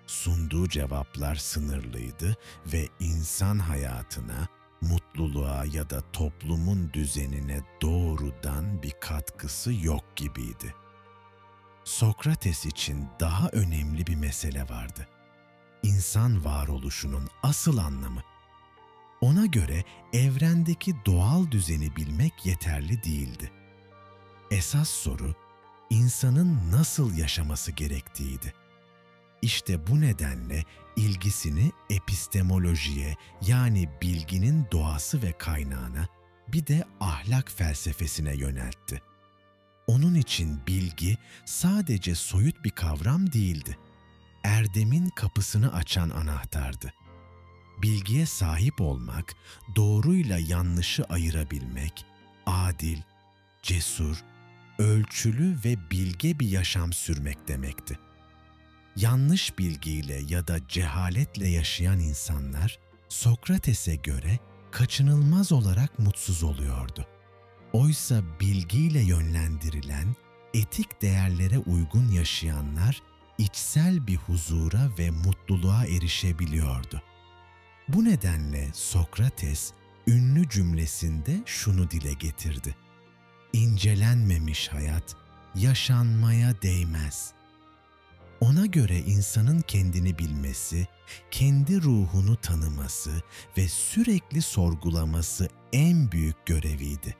Sunduğu cevaplar sınırlıydı ve insan hayatına, mutluluğa ya da toplumun düzenine doğrudan bir katkısı yok gibiydi. Sokrates için daha önemli bir mesele vardı. İnsan varoluşunun asıl anlamı. Ona göre evrendeki doğal düzeni bilmek yeterli değildi. Esas soru, insanın nasıl yaşaması gerektiğiydi. İşte bu nedenle ilgisini epistemolojiye, yani bilginin doğası ve kaynağına, bir de ahlak felsefesine yöneltti. Onun için bilgi sadece soyut bir kavram değildi. Erdemin kapısını açan anahtardı. Bilgiye sahip olmak, doğruyla yanlışı ayırabilmek, adil, cesur, ölçülü ve bilge bir yaşam sürmek demekti. Yanlış bilgiyle ya da cehaletle yaşayan insanlar, Sokrates'e göre kaçınılmaz olarak mutsuz oluyordu. Oysa bilgiyle yönlendirilen, etik değerlere uygun yaşayanlar, içsel bir huzura ve mutluluğa erişebiliyordu. Bu nedenle Sokrates, ünlü cümlesinde şunu dile getirdi: İncelenmemiş hayat, yaşanmaya değmez. Ona göre insanın kendini bilmesi, kendi ruhunu tanıması ve sürekli sorgulaması en büyük göreviydi.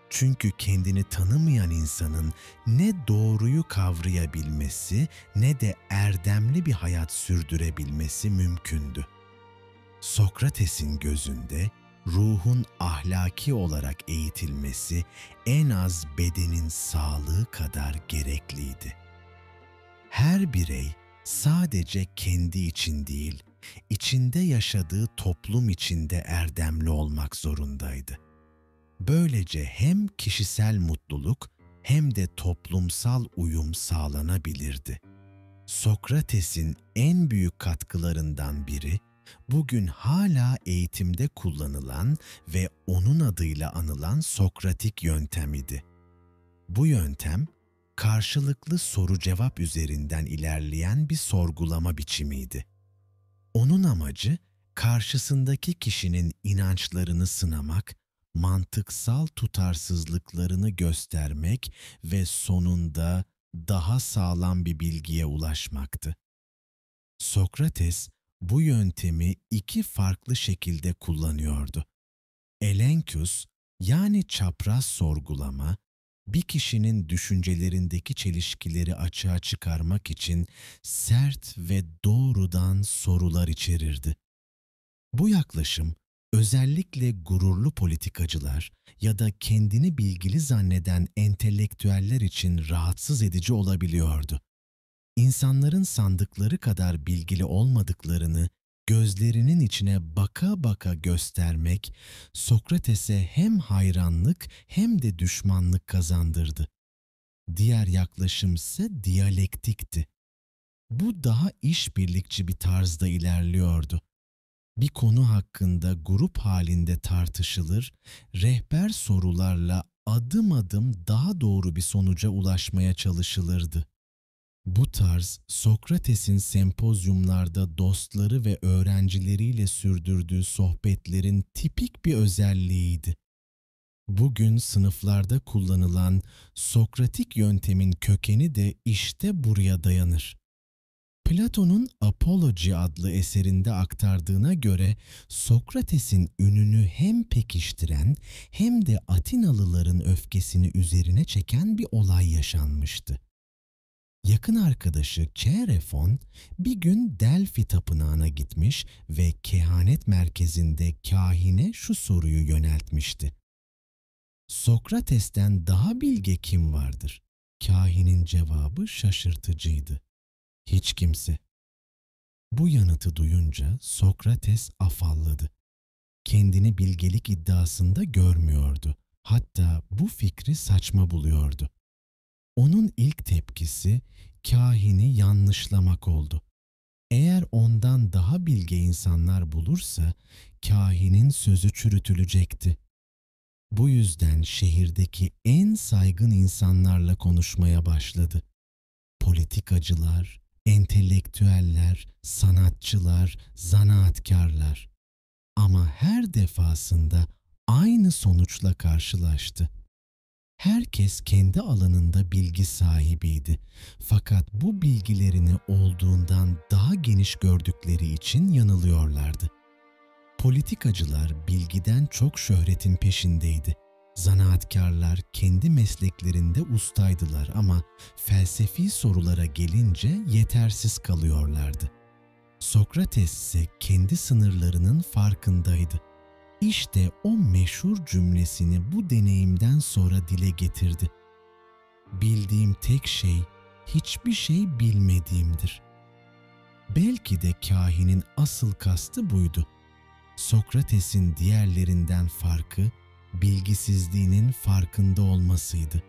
Çünkü kendini tanımayan insanın ne doğruyu kavrayabilmesi ne de erdemli bir hayat sürdürebilmesi mümkündü. Sokrates'in gözünde ruhun ahlaki olarak eğitilmesi en az bedenin sağlığı kadar gerekliydi. Her birey sadece kendi için değil, içinde yaşadığı toplum içinde erdemli olmak zorundaydı. Böylece hem kişisel mutluluk hem de toplumsal uyum sağlanabilirdi. Sokrates'in en büyük katkılarından biri, bugün hala eğitimde kullanılan ve onun adıyla anılan Sokratik yöntem idi. Bu yöntem, karşılıklı soru-cevap üzerinden ilerleyen bir sorgulama biçimiydi. Onun amacı, karşısındaki kişinin inançlarını sınamak, mantıksal tutarsızlıklarını göstermek ve sonunda daha sağlam bir bilgiye ulaşmaktı. Sokrates bu yöntemi iki farklı şekilde kullanıyordu. Elenchus, yani çapraz sorgulama, bir kişinin düşüncelerindeki çelişkileri açığa çıkarmak için sert ve doğrudan sorular içerirdi. Bu yaklaşım, özellikle gururlu politikacılar ya da kendini bilgili zanneden entelektüeller için rahatsız edici olabiliyordu. İnsanların sandıkları kadar bilgili olmadıklarını gözlerinin içine baka baka göstermek, Sokrates'e hem hayranlık hem de düşmanlık kazandırdı. Diğer yaklaşım ise diyalektikti. Bu daha işbirlikçi bir tarzda ilerliyordu. Bir konu hakkında grup halinde tartışılır, rehber sorularla adım adım daha doğru bir sonuca ulaşmaya çalışılırdı. Bu tarz, Sokrates'in sempozyumlarda dostları ve öğrencileriyle sürdürdüğü sohbetlerin tipik bir özelliğiydi. Bugün sınıflarda kullanılan Sokratik yöntemin kökeni de işte buraya dayanır. Platon'un Apology adlı eserinde aktardığına göre Sokrates'in ününü hem pekiştiren hem de Atinalıların öfkesini üzerine çeken bir olay yaşanmıştı. Yakın arkadaşı Çerefon bir gün Delphi tapınağına gitmiş ve kehanet merkezinde kahine şu soruyu yöneltmişti: Sokrates'ten daha bilge kim vardır? Kahinin cevabı şaşırtıcıydı: hiç kimse. Bu yanıtı duyunca Sokrates afalladı. Kendini bilgelik iddiasında görmüyordu. Hatta bu fikri saçma buluyordu. Onun ilk tepkisi kahini yanlışlamak oldu. Eğer ondan daha bilge insanlar bulursa kahinin sözü çürütülecekti. Bu yüzden şehirdeki en saygın insanlarla konuşmaya başladı. Politikacılar, entelektüeller, sanatçılar, zanaatkarlar. Ama her defasında aynı sonuçla karşılaştı. Herkes kendi alanında bilgi sahibiydi. Fakat bu bilgilerini olduğundan daha geniş gördükleri için yanılıyorlardı. Politikacılar bilgiden çok şöhretin peşindeydi. Zanaatkarlar kendi mesleklerinde ustaydılar ama felsefi sorulara gelince yetersiz kalıyorlardı. Sokrates ise kendi sınırlarının farkındaydı. İşte o meşhur cümlesini bu deneyimden sonra dile getirdi: bildiğim tek şey, hiçbir şey bilmediğimdir. Belki de kahinin asıl kastı buydu. Sokrates'in diğerlerinden farkı, bilgisizliğinin farkında olmasıydı.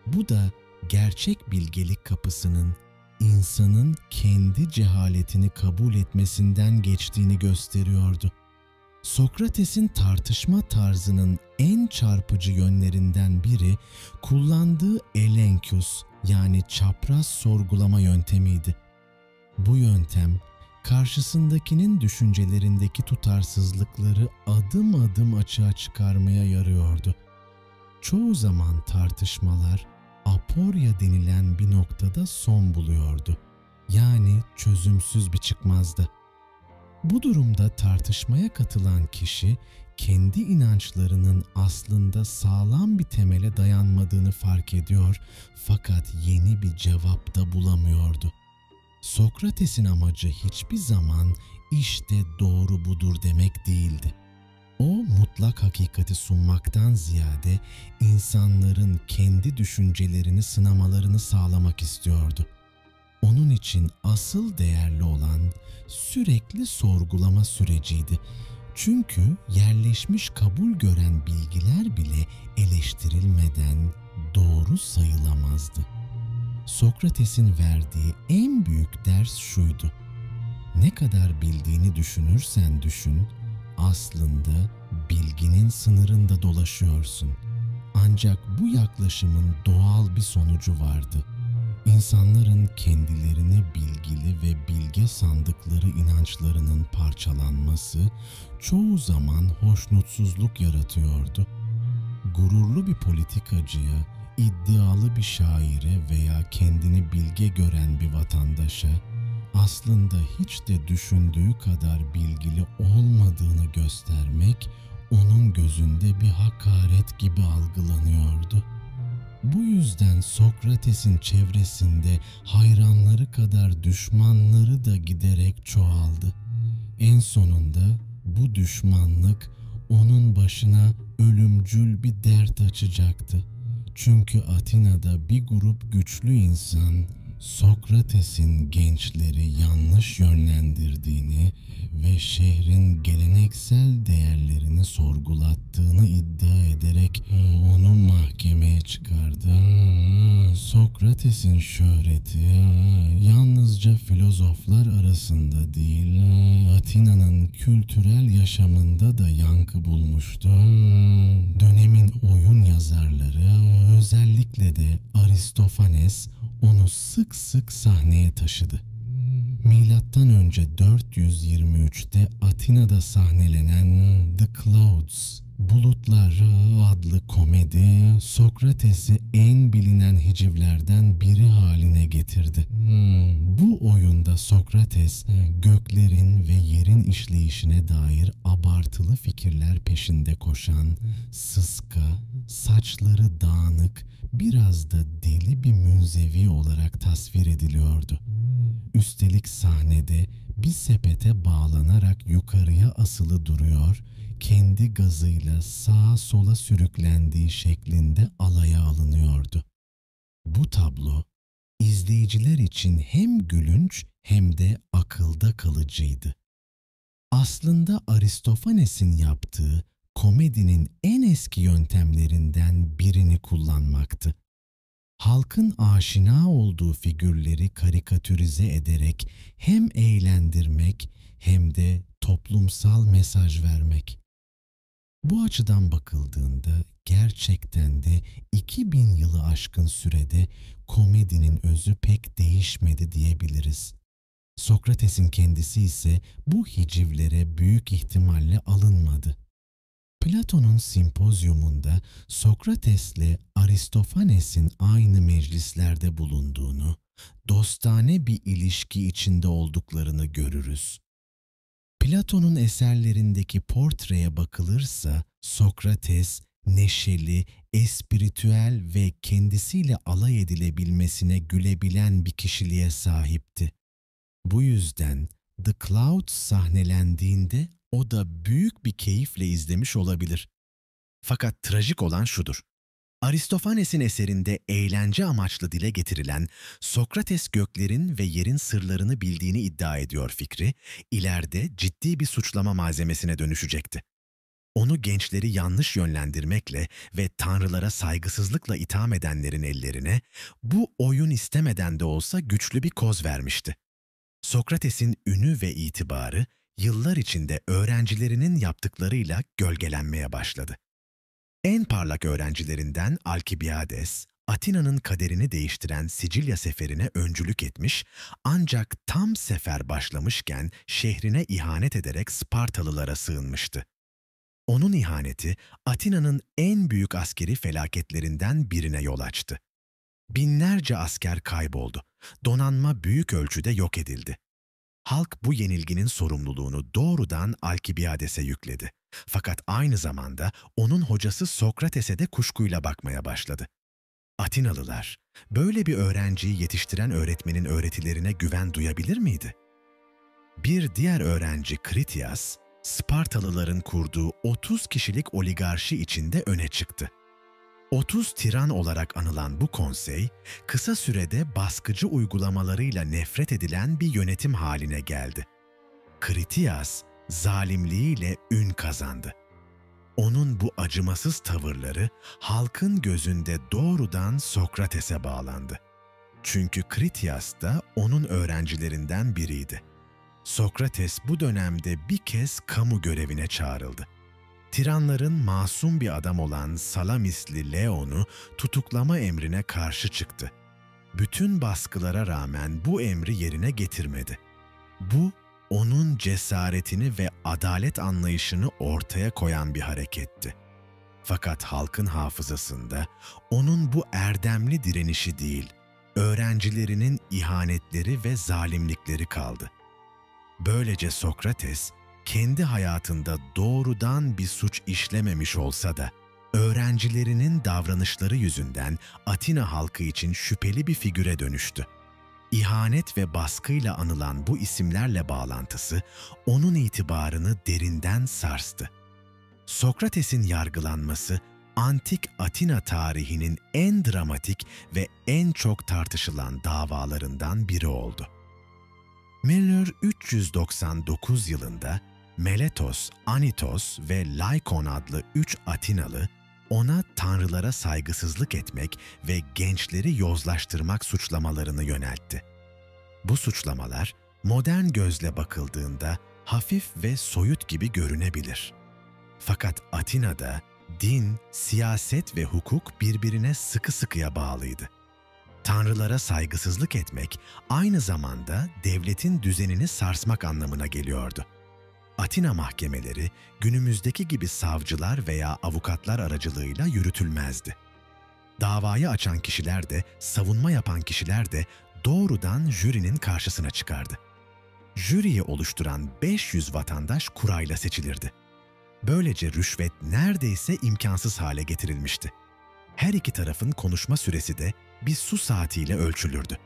Bu da gerçek bilgelik kapısının insanın kendi cehaletini kabul etmesinden geçtiğini gösteriyordu. Sokrates'in tartışma tarzının en çarpıcı yönlerinden biri kullandığı elenchus yani çapraz sorgulama yöntemiydi. Bu yöntem karşısındakinin düşüncelerindeki tutarsızlıkları adım adım açığa çıkarmaya yarıyordu. Çoğu zaman tartışmalar aporia denilen bir noktada son buluyordu. Yani çözümsüz bir çıkmazdı. Bu durumda tartışmaya katılan kişi kendi inançlarının aslında sağlam bir temele dayanmadığını fark ediyor fakat yeni bir cevap da bulamıyordu. Sokrates'in amacı hiçbir zaman işte doğru budur demek değildi. O mutlak hakikati sunmaktan ziyade insanların kendi düşüncelerini sınamalarını sağlamak istiyordu. Onun için asıl değerli olan sürekli sorgulama süreciydi. Çünkü yerleşmiş kabul gören bilgiler bile eleştirilmeden doğru sayılamazdı. Sokrates'in verdiği en büyük ders şuydu: ne kadar bildiğini düşünürsen düşün, aslında bilginin sınırında dolaşıyorsun. Ancak bu yaklaşımın doğal bir sonucu vardı. İnsanların kendilerini bilgili ve bilge sandıkları inançlarının parçalanması çoğu zaman hoşnutsuzluk yaratıyordu. Gururlu bir politikacıya, iddialı bir şaire veya kendini bilge gören bir vatandaşa aslında hiç de düşündüğü kadar bilgili olmadığını göstermek onun gözünde bir hakaret gibi algılanıyordu. Bu yüzden Sokrates'in çevresinde hayranları kadar düşmanları da giderek çoğaldı. En sonunda bu düşmanlık onun başına ölümcül bir dert açacaktı. Çünkü Atina'da bir grup güçlü insan Sokrates'in gençleri yanlış yönlendirdiğini ve şehrin geleneksel değerlerini sorgulattığını iddia ederek onu mahkemeye çıkardı. Sokrates'in şöhreti yalnızca filozoflar arasında değil, Atina'nın kültürel yaşamında da yankı bulmuştu. Dönemin oyun yazarları, özellikle de Aristofanes, onu sık sık sahneye taşıdı. Milattan önce 423'te Atina'da sahnelenen The Clouds Bulutlar adlı komedi Sokrates'i en bilinen hicivlerden biri haline getirdi. Bu oyunda Sokrates göklerin ve yerin işleyişine dair abartılı fikirler peşinde koşan, sıska, saçları dağınık, biraz da deli bir münzevi olarak tasvir ediliyordu. Üstelik sahnede bir sepete bağlanarak yukarıya asılı duruyor, kendi gazıyla sağa sola sürüklendiği şeklinde alaya alınıyordu. Bu tablo izleyiciler için hem gülünç hem de akılda kalıcıydı. Aslında Aristofanes'in yaptığı komedinin en eski yöntemlerinden birini kullanmaktı. Halkın aşina olduğu figürleri karikatürize ederek hem eğlendirmek hem de toplumsal mesaj vermek. Bu açıdan bakıldığında gerçekten de 2000 yılı aşkın sürede komedinin özü pek değişmedi diyebiliriz. Sokrates'in kendisi ise bu hicivlere büyük ihtimalle alınmadı. Platon'un simpozyumunda Sokrates'le Aristofanes'in aynı meclislerde bulunduğunu, dostane bir ilişki içinde olduklarını görürüz. Platon'un eserlerindeki portreye bakılırsa Sokrates neşeli, espiritüel ve kendisiyle alay edilebilmesine gülebilen bir kişiliğe sahipti. Bu yüzden The Clouds sahnelendiğinde o da büyük bir keyifle izlemiş olabilir. Fakat trajik olan şudur. Aristofanes'in eserinde eğlence amaçlı dile getirilen Sokrates göklerin ve yerin sırlarını bildiğini iddia ediyor fikri, ileride ciddi bir suçlama malzemesine dönüşecekti. Onu gençleri yanlış yönlendirmekle ve tanrılara saygısızlıkla itham edenlerin ellerine bu oyun istemeden de olsa güçlü bir koz vermişti. Sokrates'in ünü ve itibarı yıllar içinde öğrencilerinin yaptıklarıyla gölgelenmeye başladı. En parlak öğrencilerinden Alkibiades, Atina'nın kaderini değiştiren Sicilya seferine öncülük etmiş, ancak tam sefer başlamışken şehrine ihanet ederek Spartalılara sığınmıştı. Onun ihaneti Atina'nın en büyük askeri felaketlerinden birine yol açtı. Binlerce asker kayboldu, donanma büyük ölçüde yok edildi. Halk bu yenilginin sorumluluğunu doğrudan Alkibiades'e yükledi. Fakat aynı zamanda onun hocası Sokrates'e de kuşkuyla bakmaya başladı. Atinalılar, böyle bir öğrenciyi yetiştiren öğretmenin öğretilerine güven duyabilir miydi? Bir diğer öğrenci Kritias, Spartalıların kurduğu 30 kişilik oligarşi içinde öne çıktı. 30 tiran olarak anılan bu konsey, kısa sürede baskıcı uygulamalarıyla nefret edilen bir yönetim haline geldi. Kritias, zalimliğiyle ün kazandı. Onun bu acımasız tavırları halkın gözünde doğrudan Sokrates'e bağlandı. Çünkü Kritias da onun öğrencilerinden biriydi. Sokrates bu dönemde bir kez kamu görevine çağrıldı. Tiranların masum bir adam olan Salamisli Leon'u tutuklama emrine karşı çıktı. Bütün baskılara rağmen bu emri yerine getirmedi. Bu, onun cesaretini ve adalet anlayışını ortaya koyan bir hareketti. Fakat halkın hafızasında onun bu erdemli direnişi değil, öğrencilerinin ihanetleri ve zalimlikleri kaldı. Böylece Sokrates, kendi hayatında doğrudan bir suç işlememiş olsa da, öğrencilerinin davranışları yüzünden Atina halkı için şüpheli bir figüre dönüştü. İhanet ve baskıyla anılan bu isimlerle bağlantısı, onun itibarını derinden sarstı. Sokrates'in yargılanması, antik Atina tarihinin en dramatik ve en çok tartışılan davalarından biri oldu. Miller 399 yılında Meletos, Anitos ve Laikon adlı 3 Atinalı, ona tanrılara saygısızlık etmek ve gençleri yozlaştırmak suçlamalarını yöneltti. Bu suçlamalar modern gözle bakıldığında hafif ve soyut gibi görünebilir. Fakat Atina'da din, siyaset ve hukuk birbirine sıkı sıkıya bağlıydı. Tanrılara saygısızlık etmek aynı zamanda devletin düzenini sarsmak anlamına geliyordu. Atina mahkemeleri günümüzdeki gibi savcılar veya avukatlar aracılığıyla yürütülmezdi. Davayı açan kişiler de, savunma yapan kişiler de doğrudan jürinin karşısına çıkardı. Jüriyi oluşturan 500 vatandaş kurayla seçilirdi. Böylece rüşvet neredeyse imkansız hale getirilmişti. Her iki tarafın konuşma süresi de bir su saatiyle ölçülürdü.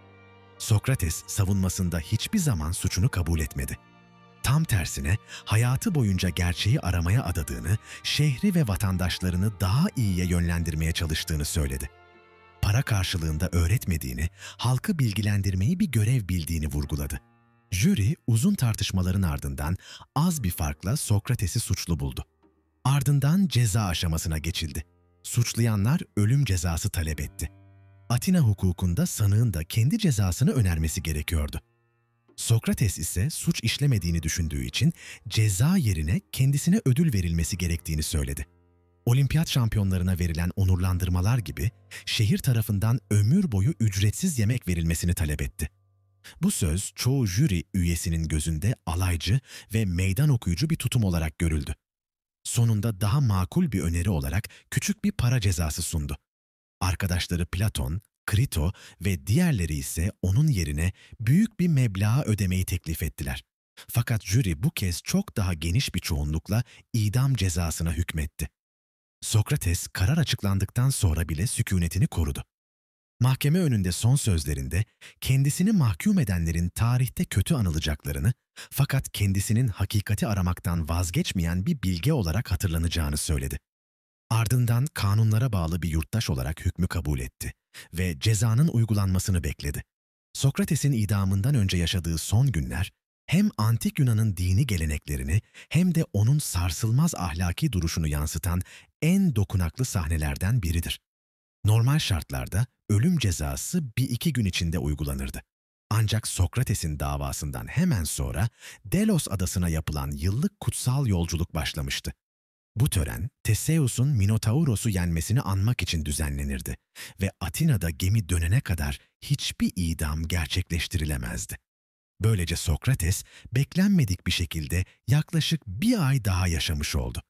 Sokrates savunmasında hiçbir zaman suçunu kabul etmedi. Tam tersine hayatı boyunca gerçeği aramaya adadığını, şehri ve vatandaşlarını daha iyiye yönlendirmeye çalıştığını söyledi. Para karşılığında öğretmediğini, halkı bilgilendirmeyi bir görev bildiğini vurguladı. Jüri uzun tartışmaların ardından az bir farkla Sokrates'i suçlu buldu. Ardından ceza aşamasına geçildi. Suçlayanlar ölüm cezası talep etti. Atina hukukunda sanığın da kendi cezasını önermesi gerekiyordu. Sokrates ise suç işlemediğini düşündüğü için ceza yerine kendisine ödül verilmesi gerektiğini söyledi. Olimpiyat şampiyonlarına verilen onurlandırmalar gibi şehir tarafından ömür boyu ücretsiz yemek verilmesini talep etti. Bu söz çoğu jüri üyesinin gözünde alaycı ve meydan okuyucu bir tutum olarak görüldü. Sonunda daha makul bir öneri olarak küçük bir para cezası sundu. Arkadaşları Platon, Krito ve diğerleri ise onun yerine büyük bir meblağ ödemeyi teklif ettiler. Fakat jüri bu kez çok daha geniş bir çoğunlukla idam cezasına hükmetti. Sokrates karar açıklandıktan sonra bile sükunetini korudu. Mahkeme önünde son sözlerinde kendisini mahkum edenlerin tarihte kötü anılacaklarını, fakat kendisinin hakikati aramaktan vazgeçmeyen bir bilge olarak hatırlanacağını söyledi. Ardından kanunlara bağlı bir yurttaş olarak hükmü kabul etti ve cezanın uygulanmasını bekledi. Sokrates'in idamından önce yaşadığı son günler, hem antik Yunan'ın dini geleneklerini hem de onun sarsılmaz ahlaki duruşunu yansıtan en dokunaklı sahnelerden biridir. Normal şartlarda ölüm cezası 1-2 gün içinde uygulanırdı. Ancak Sokrates'in davasından hemen sonra Delos adasına yapılan yıllık kutsal yolculuk başlamıştı. Bu tören, Theseus'un Minotauros'u yenmesini anmak için düzenlenirdi ve Atina'da gemi dönene kadar hiçbir idam gerçekleştirilemezdi. Böylece Sokrates, beklenmedik bir şekilde yaklaşık 1 ay daha yaşamış oldu.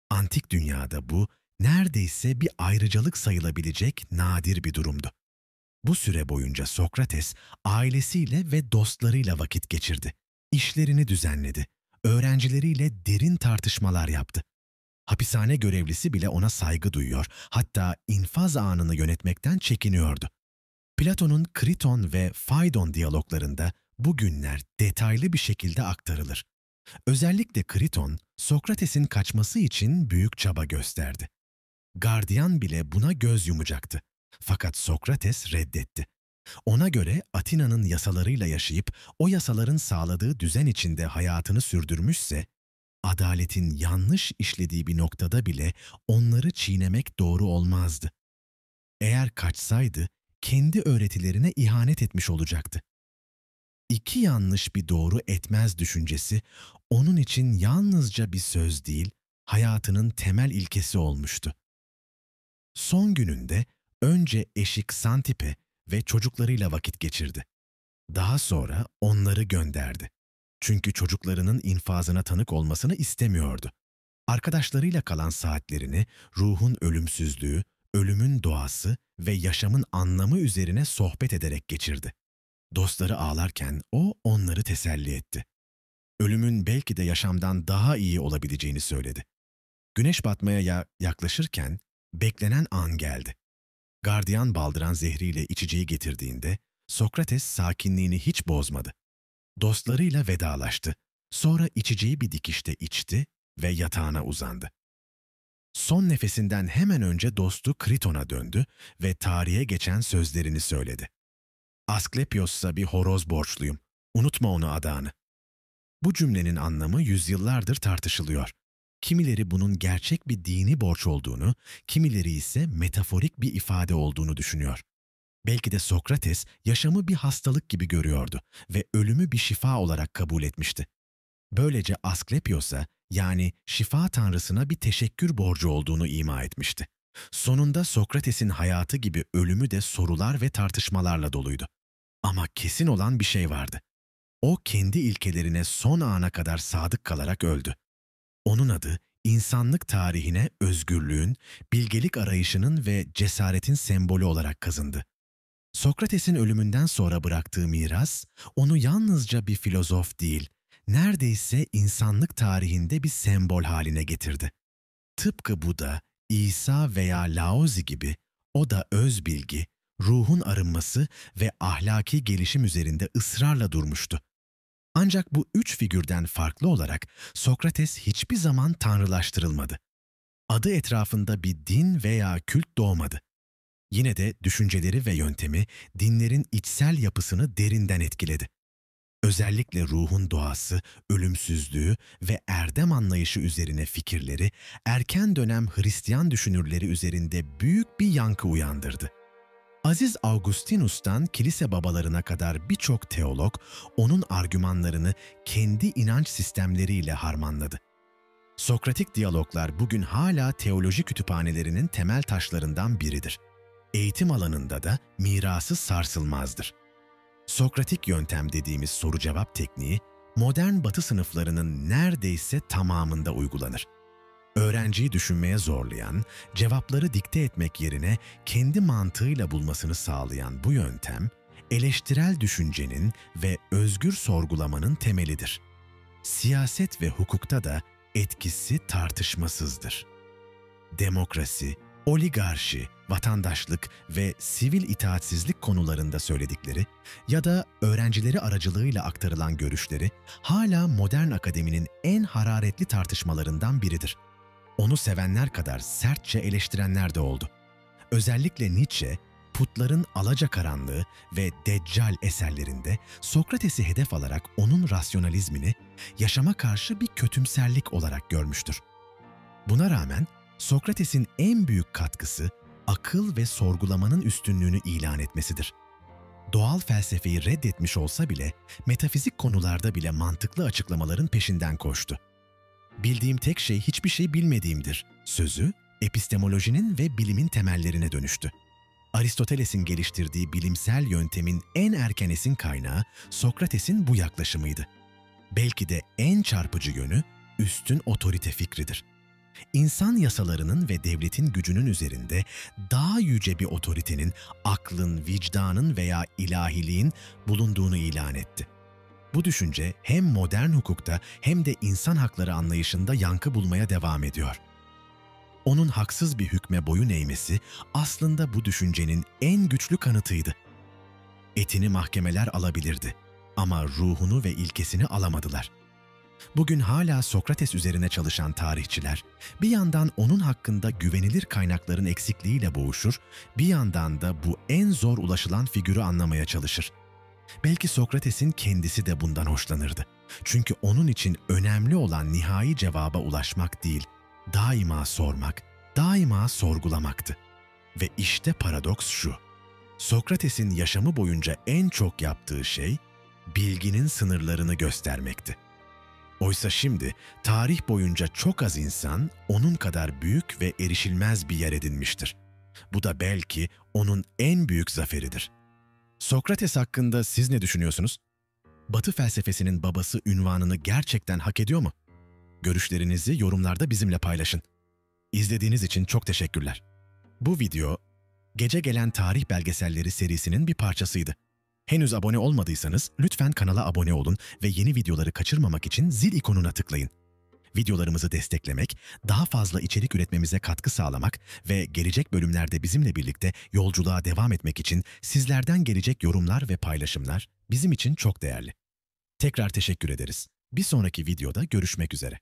Antik dünyada bu, neredeyse bir ayrıcalık sayılabilecek nadir bir durumdu. Bu süre boyunca Sokrates, ailesiyle ve dostlarıyla vakit geçirdi. İşlerini düzenledi, öğrencileriyle derin tartışmalar yaptı. Hapishane görevlisi bile ona saygı duyuyor, hatta infaz anını yönetmekten çekiniyordu. Platon'un Kriton ve Phaidon diyaloglarında bu günler detaylı bir şekilde aktarılır. Özellikle Kriton, Sokrates'in kaçması için büyük çaba gösterdi. Gardiyan bile buna göz yumacaktı. Fakat Sokrates reddetti. Ona göre Atina'nın yasalarıyla yaşayıp o yasaların sağladığı düzen içinde hayatını sürdürmüşse, adaletin yanlış işlediği bir noktada bile onları çiğnemek doğru olmazdı. Eğer kaçsaydı, kendi öğretilerine ihanet etmiş olacaktı. 2 yanlış bir doğru etmez düşüncesi, onun için yalnızca bir söz değil, hayatının temel ilkesi olmuştu. Son gününde önce eşi Xantippe ve çocuklarıyla vakit geçirdi. Daha sonra onları gönderdi. Çünkü çocuklarının infazına tanık olmasını istemiyordu. Arkadaşlarıyla kalan saatlerini ruhun ölümsüzlüğü, ölümün doğası ve yaşamın anlamı üzerine sohbet ederek geçirdi. Dostları ağlarken o onları teselli etti. Ölümün belki de yaşamdan daha iyi olabileceğini söyledi. Güneş batmaya yaklaşırken beklenen an geldi. Gardiyan baldıran zehriyle içeceği getirdiğinde Sokrates sakinliğini hiç bozmadı. Dostlarıyla vedalaştı. Sonra içeceği bir dikişte içti ve yatağına uzandı. Son nefesinden hemen önce dostu Kriton'a döndü ve tarihe geçen sözlerini söyledi. Asklepios'a bir horoz borçluyum. Unutma onu adağını. Bu cümlenin anlamı yüzyıllardır tartışılıyor. Kimileri bunun gerçek bir dini borç olduğunu, kimileri ise metaforik bir ifade olduğunu düşünüyor. Belki de Sokrates yaşamı bir hastalık gibi görüyordu ve ölümü bir şifa olarak kabul etmişti. Böylece Asklepios'a, yani şifa tanrısına bir teşekkür borcu olduğunu ima etmişti. Sonunda Sokrates'in hayatı gibi ölümü de sorular ve tartışmalarla doluydu. Ama kesin olan bir şey vardı. o kendi ilkelerine son ana kadar sadık kalarak öldü. Onun adı insanlık tarihine özgürlüğün, bilgelik arayışının ve cesaretin sembolü olarak kazındı. Sokrates'in ölümünden sonra bıraktığı miras, onu yalnızca bir filozof değil, neredeyse insanlık tarihinde bir sembol haline getirdi. Tıpkı Buda, İsa veya Laozi gibi, o da öz bilgi, ruhun arınması ve ahlaki gelişim üzerinde ısrarla durmuştu. Ancak bu üç figürden farklı olarak Sokrates hiçbir zaman tanrılaştırılmadı. Adı etrafında bir din veya kült doğmadı. Yine de düşünceleri ve yöntemi dinlerin içsel yapısını derinden etkiledi. Özellikle ruhun doğası, ölümsüzlüğü ve erdem anlayışı üzerine fikirleri, erken dönem Hristiyan düşünürleri üzerinde büyük bir yankı uyandırdı. Aziz Augustinus'tan kilise babalarına kadar birçok teolog, onun argümanlarını kendi inanç sistemleriyle harmanladı. Sokratik diyaloglar bugün hala teoloji kütüphanelerinin temel taşlarından biridir. Eğitim alanında da mirası sarsılmazdır. Sokratik yöntem dediğimiz soru-cevap tekniği, modern Batı sınıflarının neredeyse tamamında uygulanır. Öğrenciyi düşünmeye zorlayan, cevapları dikte etmek yerine kendi mantığıyla bulmasını sağlayan bu yöntem, eleştirel düşüncenin ve özgür sorgulamanın temelidir. Siyaset ve hukukta da etkisi tartışmasızdır. Demokrasi, oligarşi, vatandaşlık ve sivil itaatsizlik konularında söyledikleri ya da öğrencileri aracılığıyla aktarılan görüşleri hala modern akademinin en hararetli tartışmalarından biridir. Onu sevenler kadar sertçe eleştirenler de oldu. Özellikle Nietzsche, Putların Alacakaranlığı ve Deccal eserlerinde Sokrates'i hedef alarak onun rasyonalizmini yaşama karşı bir kötümserlik olarak görmüştür. Buna rağmen Sokrates'in en büyük katkısı akıl ve sorgulamanın üstünlüğünü ilan etmesidir. Doğal felsefeyi reddetmiş olsa bile metafizik konularda bile mantıklı açıklamaların peşinden koştu. Bildiğim tek şey hiçbir şey bilmediğimdir sözü epistemolojinin ve bilimin temellerine dönüştü. Aristoteles'in geliştirdiği bilimsel yöntemin en erken esin kaynağı Sokrates'in bu yaklaşımıydı. Belki de en çarpıcı yönü üstün otorite fikridir. İnsan yasalarının ve devletin gücünün üzerinde daha yüce bir otoritenin, aklın, vicdanın veya ilahiliğin bulunduğunu ilan etti. Bu düşünce hem modern hukukta hem de insan hakları anlayışında yankı bulmaya devam ediyor. Onun haksız bir hükme boyun eğmesi aslında bu düşüncenin en güçlü kanıtıydı. Etini mahkemeler alabilirdi ama ruhunu ve ilkesini alamadılar. Bugün hala Sokrates üzerine çalışan tarihçiler, bir yandan onun hakkında güvenilir kaynakların eksikliğiyle boğuşur, bir yandan da bu en zor ulaşılan figürü anlamaya çalışır. Belki Sokrates'in kendisi de bundan hoşlanırdı. Çünkü onun için önemli olan nihai cevaba ulaşmak değil, daima sormak, daima sorgulamaktı. Ve işte paradoks şu: Sokrates'in yaşamı boyunca en çok yaptığı şey, bilginin sınırlarını göstermekti. Oysa şimdi tarih boyunca çok az insan onun kadar büyük ve erişilmez bir yer edinmiştir. Bu da belki onun en büyük zaferidir. Sokrates hakkında siz ne düşünüyorsunuz? Batı felsefesinin babası unvanını gerçekten hak ediyor mu? Görüşlerinizi yorumlarda bizimle paylaşın. İzlediğiniz için çok teşekkürler. Bu video, Gece Gelen Tarih Belgeselleri serisinin bir parçasıydı. Henüz abone olmadıysanız lütfen kanala abone olun ve yeni videoları kaçırmamak için zil ikonuna tıklayın. Videolarımızı desteklemek, daha fazla içerik üretmemize katkı sağlamak ve gelecek bölümlerde bizimle birlikte yolculuğa devam etmek için sizlerden gelecek yorumlar ve paylaşımlar bizim için çok değerli. Tekrar teşekkür ederiz. Bir sonraki videoda görüşmek üzere.